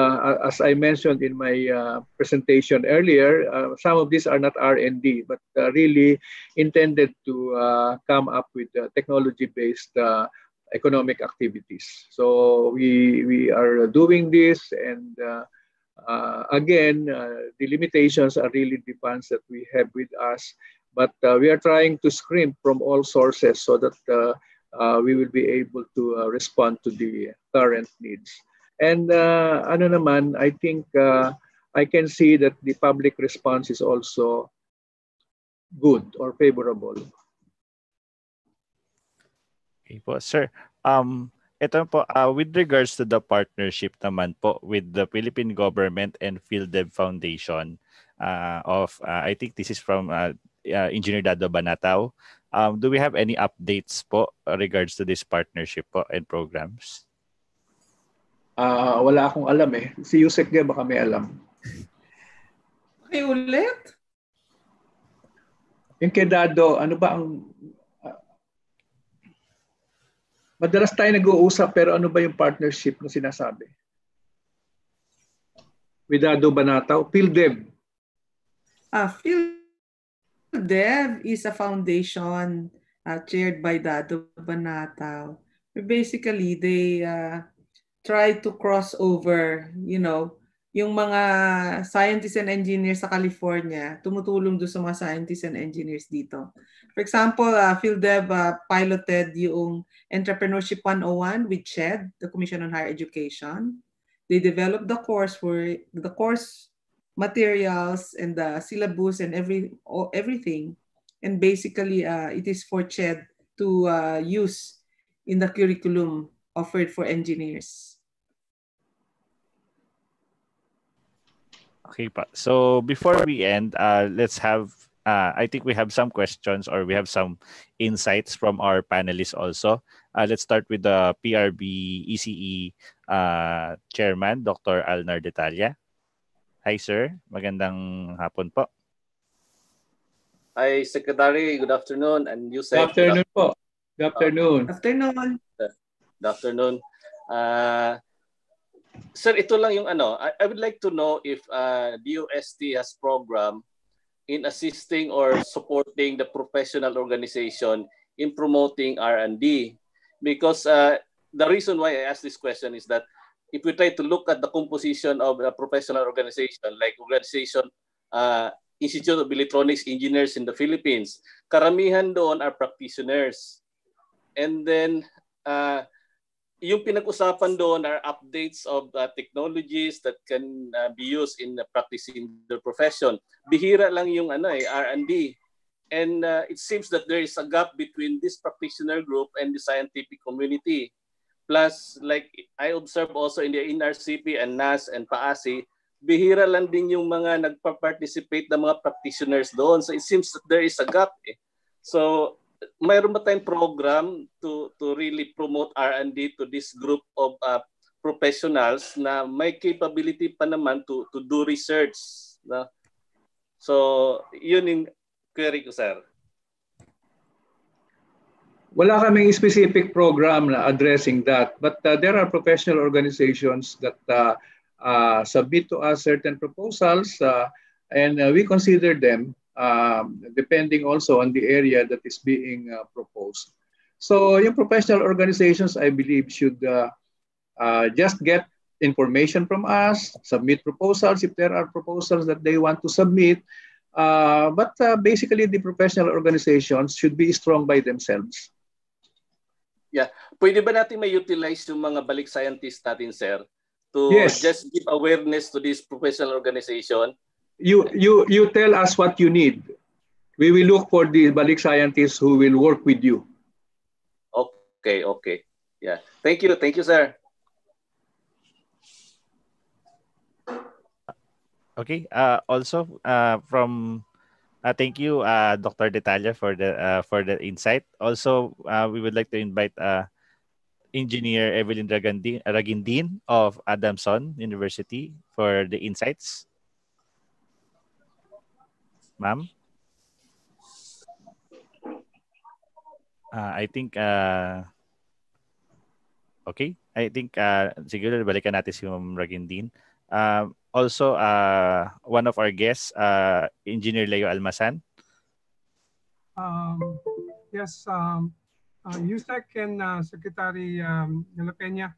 as I mentioned in my presentation earlier, some of these are not R&D, but really intended to come up with technology-based economic activities. So we are doing this, and again, the limitations are really the funds that we have with us, but we are trying to scrimp from all sources so that we will be able to respond to the current needs. And I think I can see that the public response is also good or favorable. Okay po, sir. Ito po, with regards to the partnership naman po with the Philippine government and PhilDev Foundation I think this is from Engineer Dado Banataw. Do we have any updates po regards to this partnership po and programs? Wala akong alam eh. Si Yusek Ge baka may alam. Okay, ulit? Yung kay Dado, ano ba ang... madalas tayo nag-uusap pero ano ba yung partnership na sinasabi? With Dado Banataw, PhilDev. PhilDev is a foundation chaired by Dado Banataw. Basically, they try to cross over, yung mga scientists and engineers sa California, tumutulong doon sa mga scientists and engineers dito. For example, PhilDev piloted yung Entrepreneurship 101 with CHED, the Commission on Higher Education. They developed the course materials and the syllabus and everything. And basically, it is for CHED to use in the curriculum offered for engineers. Okay pa. So before we end, let's have, I think we have some questions or we have some insights from our panelists also. Let's start with the PRB ECE Chairman, Dr. Alnar Detalia. Hi sir, magandang hapon po. Hi Secretary, good afternoon. And you Good said afternoon po. Good afternoon. Afternoon. Good afternoon. Sir, ito lang yung I would like to know if DOST has program in assisting or supporting the professional organization in promoting R&D. Because the reason why I ask this question is that if we try to look at the composition of a professional organization, like Institute of Electronics Engineers in the Philippines, karamihan doon are practitioners. And then, yung pinag-usapan doon are updates of technologies that can be used in practicing the profession. Bihira lang yung R&D. And it seems that there is a gap between this practitioner group and the scientific community. Plus, like I observe also in the NRCP and NAS and PAASI, bihira lang din yung mga nagpa-participate na mga practitioners doon. So it seems that there is a gap. So mayroon ba tayong program to really promote R&D to this group of professionals na may capability pa naman to do research? No? So yun yung query ko, sir. Wala kaming specific program na addressing that, but there are professional organizations that submit to us certain proposals and we consider them depending also on the area that is being proposed. So yung professional organizations, I believe, should just get information from us, submit proposals if there are proposals that they want to submit. But basically, the professional organizations should be strong by themselves. Yeah. Pwede ba natin may-utilize yung mga balik scientists natin, sir, to Yes. just give awareness to this professional organization? You tell us what you need. We will look for the balik scientists who will work with you. Okay. Yeah. Thank you, sir. Okay. Also, thank you, Dr. Detalia, for the insight. Also, we would like to invite Engineer Evelyn Ragindin of Adamson University for the insights. Ma'am? I think okay. I think siguro balikan natin si Ma'am Ragindin. Also, one of our guests, Engineer Leo Almasan. Yes, Yusek and Secretary De La Peña,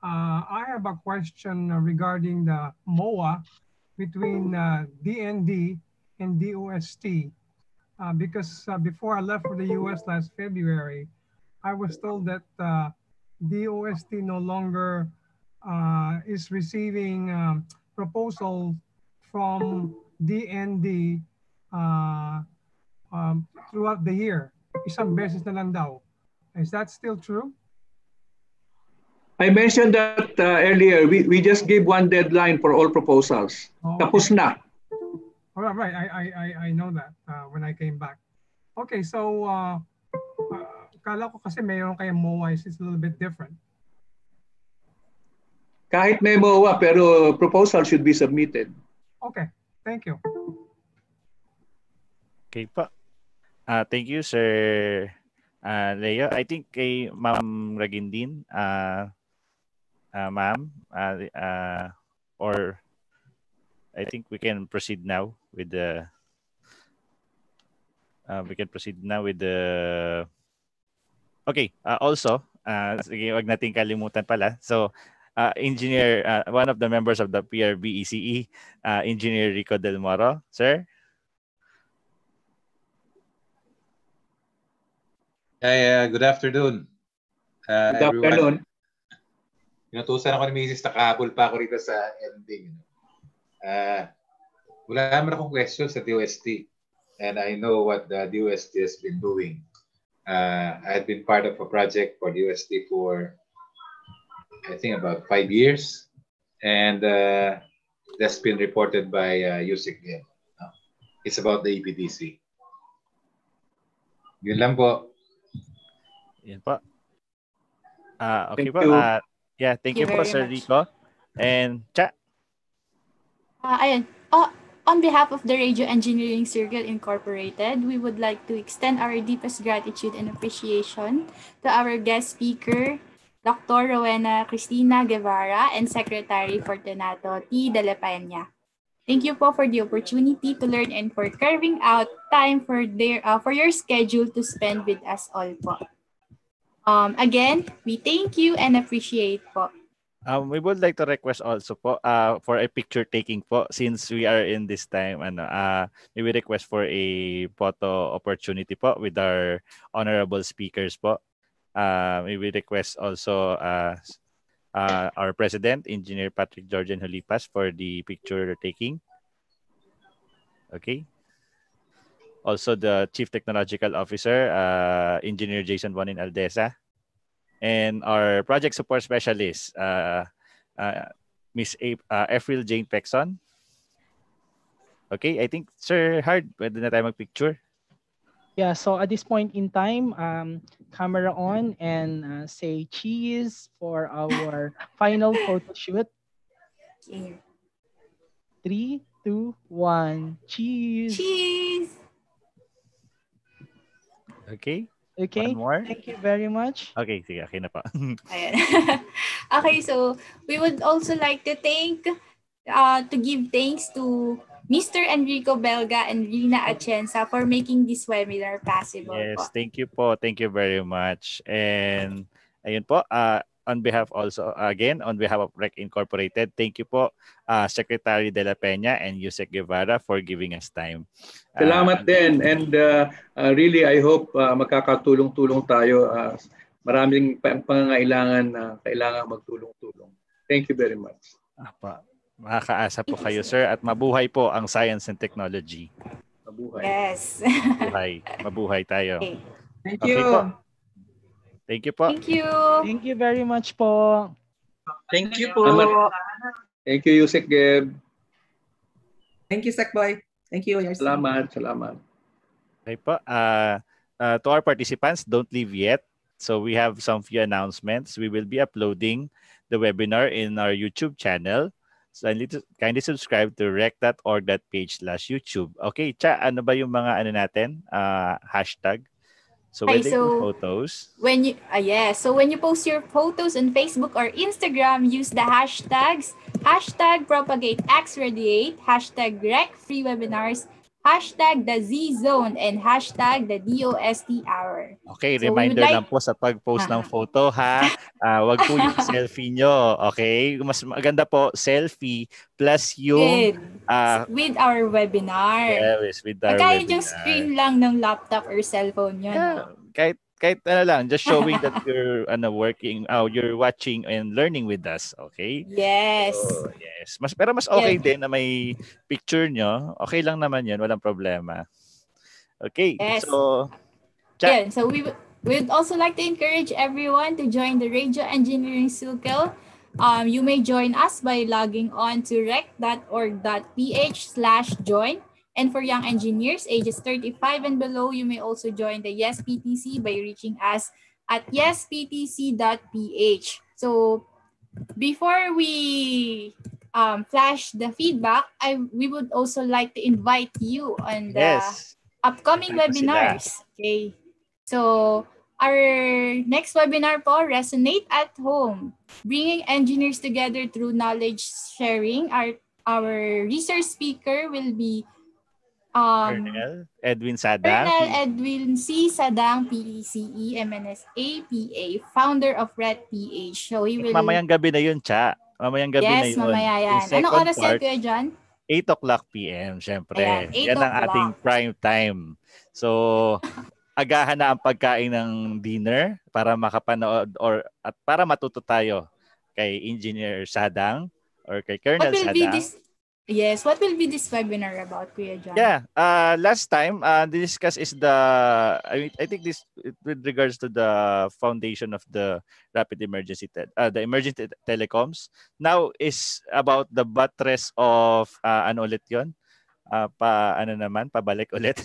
I have a question regarding the MOA between DND and DOST. Because before I left for the US last February, I was told that DOST no longer is receiving proposal from DND throughout the year. Isang beses na lang daw. Is that still true? I mentioned that earlier. We just gave one deadline for all proposals. Oh, Tapos na. All right. I know that when I came back. Okay, so kala ko kasi mayroon kayong MOA, it's a little bit different. Kahit may MOA, pero proposal should be submitted. Okay, thank you. Okay pa. Thank you, Sir Leo. I think kay Ma'am Ragindin, ma'am, or I think we can proceed now with the okay. Also, sige, wag nating kalimutan pala. So, Engineer, one of the members of the PRB ECE, Engineer Rico Del Moro. Sir? Good afternoon, Good everyone. afternoon. Inutusan ako ni Mrs. Nakahabol pa ako rito sa ending. Wala naman akong question sa DOST. And I know what the DOST has been doing. I had been part of a project for DOST for, I think, about 5 years. And that's been reported by Yusik. It's about the EPTC. Yun lang po. Yan po. Okay Thank po. you. Yeah, thank you po, very Sir much. Rico. And Cha. Ayun. On behalf of the Radio Engineering Circle Incorporated, we would like to extend our deepest gratitude and appreciation to our guest speaker, Dr. Rowena Cristina Guevara, and Secretary Fortunato T. De La Peña. Thank you po for the opportunity to learn and for carving out time for your schedule to spend with us all po. Again, we thank you and appreciate po. We would like to request also po for a picture taking po since we are in this time we request for a photo opportunity po with our honorable speakers po. We will request also our President, Engineer Patrick Georgian Holipas, for the picture taking. Okay. Also the Chief Technological Officer, Engineer Jason Bonin Aldesa. And our project support specialist, Miss April Jane Pexon. Okay, I think, Sir Hard, pwede na tayo mag-picture. Yeah, so at this point in time, camera on and say cheese for our final photo shoot. Okay. 3, 2, 1, cheese. Cheese! Okay. Okay, One more. thank you very much. Okay, sige, okay na pa. Ayan. Okay, so we would also like to give thanks to Mr. Enrico Belga and Rina Atienza for making this webinar possible po. Yes, thank you po. Thank you very much. And ayun po, on behalf of REC Incorporated, thank you po, Secretary De La Peña and Yusek Guevara for giving us time. Salamat din. And really, I hope magkakatulong-tulong tayo. Maraming pangangailangan na kailangan magtulong-tulong. Thank you very much. Makakaasa po kayo, sir, at mabuhay po ang science and technology. Mabuhay. Yes. Mabuhay tayo. Okay. Thank Okay you. po. Thank you po. Thank you. Thank you very much po. Thank you po. Thank you, Yusek Geb. Thank you, Sekboy. Thank you. Salamat. Okay po. To our participants, don't leave yet. So we have some few announcements. We will be uploading the webinar in our YouTube channel. So kindly subscribe to rec.org.page/YouTube. Okay, Cha, ano ba yung mga natin? Hashtag? So when they do photos. When you post your photos on Facebook or Instagram, use the hashtags #PropagateXRadiate, #RecFreeWebinars, #TheZZone, and #the DOST Hour. Okay, So reminder lang po sa pag-post ng photo ha. Wag po yung selfie nyo. Okay? Mas maganda po, selfie plus yung with our webinar. Yes, with our kahit webinar. yung screen lang ng laptop or cellphone yun. Yeah, kahit lang, just showing that you're working, you're watching and learning with us, okay? Yes. So, yes. Pero mas okay din na may picture nyo. Okay lang naman 'yun, walang problema. Okay. Yes. So So we would also like to encourage everyone to join the Radio Engineering Circle. You may join us by logging on to rec.org.ph/join. And for young engineers ages 35 and below, you may also join the YesPTC by reaching us at yesptc.ph. So before we flash the feedback, we would also like to invite you on the upcoming webinars. Okay. So our next webinar po, Resonate at Home, bringing engineers together through knowledge sharing. Our research speaker will be Colonel Edwin Sadang, Colonel Edwin C. Sadang, PECE, MNSA, PA, founder of Red PH. So he will... Mamayang gabi na yun, Cha. Mamayang gabi na Yes, yun. mamaya Yung yan. Anong second oras yan, part, Kuya John? 8 o'clock p.m. Syempre. Ayan, 8 Yan ang ating o'clock. prime time. So, agahan na ang pagkain ng dinner para makapanood at para matuto tayo kay Engineer Sadang or kay What Colonel will be Sadang. this... Yes, what will be this webinar about, Kuya John? Yeah, last time the discuss is I think this with regards to the foundation of the rapid emergency the emergency telecoms. Now is about the buttress of ano ulit 'yon? Pabalik ulit.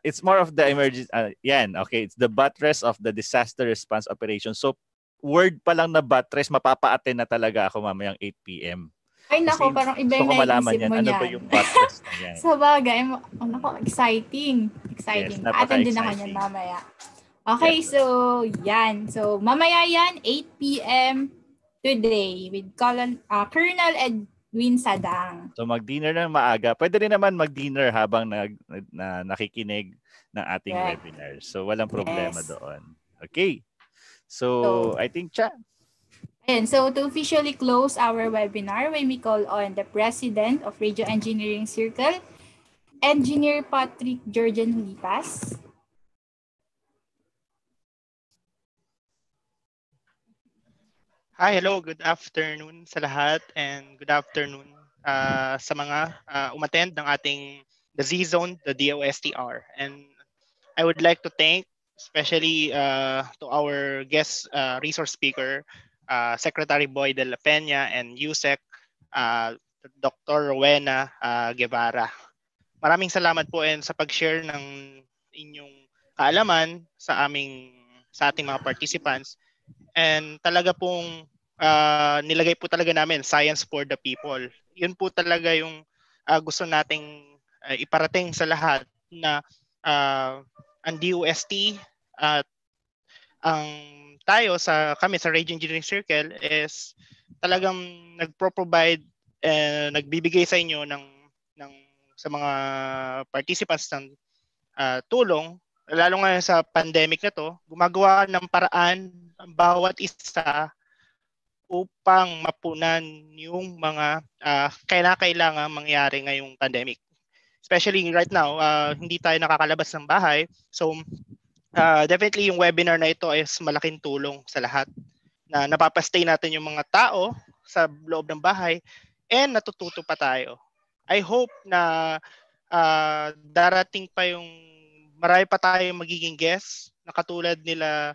It's more of the emergency okay, it's the buttress of the disaster response operation. So word pa lang na buttress, mapapa-attend na talaga ako mamayang 8 p.m. Ay nako, parang iba yung naisip mo ano niyan. ba yung buttress na yan? Sa bagay, nako, exciting. Yes, Attend din ako niyan mamaya. Okay, yes. so yan. So mamaya yan, 8 p.m. today with Colonel Edwin Sadang. So mag-dinner ng maaga. Pwede rin naman mag-dinner habang nakikinig ng ating webinar. So walang problema doon. Okay. So I think, Cha. And so to officially close our webinar, when we call on the President of Radio Engineering Circle, Engineer Patrick Georgian Hulipas. Hi, hello, good afternoon sa lahat and good afternoon sa mga umattend ng ating the Z-Zone, the DOST Hour. And I would like to thank especially to our guest resource speaker, Secretary Boy de la Peña and USEC, Dr. Rowena Guevara. Maraming salamat po sa pag-share ng inyong kaalaman sa ating mga participants. And talaga pong nilagay po talaga namin science for the people. Yun po talaga yung gusto nating iparating sa lahat na ang DOST at kami sa Radio Engineering Circle is talagang nagpro-provide nagbibigay sa inyo sa mga participants ng tulong, lalo ngayon sa pandemic na to, gumagawa ng paraan ang bawat isa upang mapunan yung mga kailangan mangyari ngayong pandemic. Especially right now, hindi tayo nakakalabas ng bahay. So definitely yung webinar na ito is malaking tulong sa lahat na napapastay natin yung mga tao sa loob ng bahay and natututo pa tayo. I hope na darating pa yung marami pa tayong magiging guests na katulad nila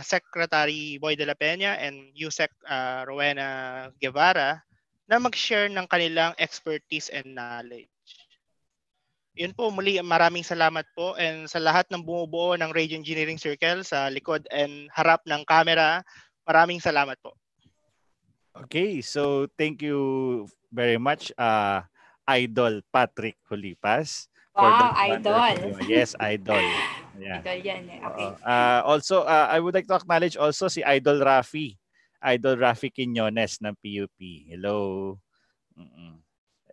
Secretary Boy de la Peña and USEC Rowena Guevara na mag-share ng kanilang expertise and knowledge. Yun po, muli maraming salamat po and sa lahat ng bumubuo ng Radio Engineering Circle sa likod and harap ng camera, maraming salamat po. Okay, so thank you very much Idol Patrick Hulipas. Wow, idol. Yes, idol. Yeah. Idol yan eh. Okay. Also, I would like to acknowledge also si Idol Rafi. Idol Rafi Quiñones ng PUP. Hello.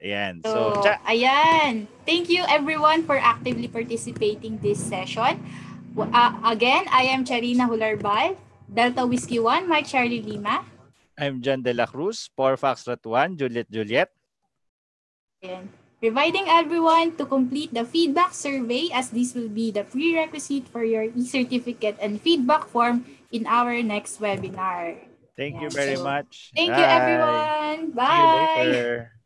Ayan. So, ayan. Thank you everyone for actively participating this session. Again, I am Charina Hularbal, Delta Whiskey 1, Mike Charlie Lima. I'm John De La Cruz, 4 Foxtrot 1, Juliet. Ayan. Providing everyone to complete the feedback survey as this will be the prerequisite for your e-certificate and feedback form in our next webinar. Thank you very much. Thank you everyone. Bye. See you later.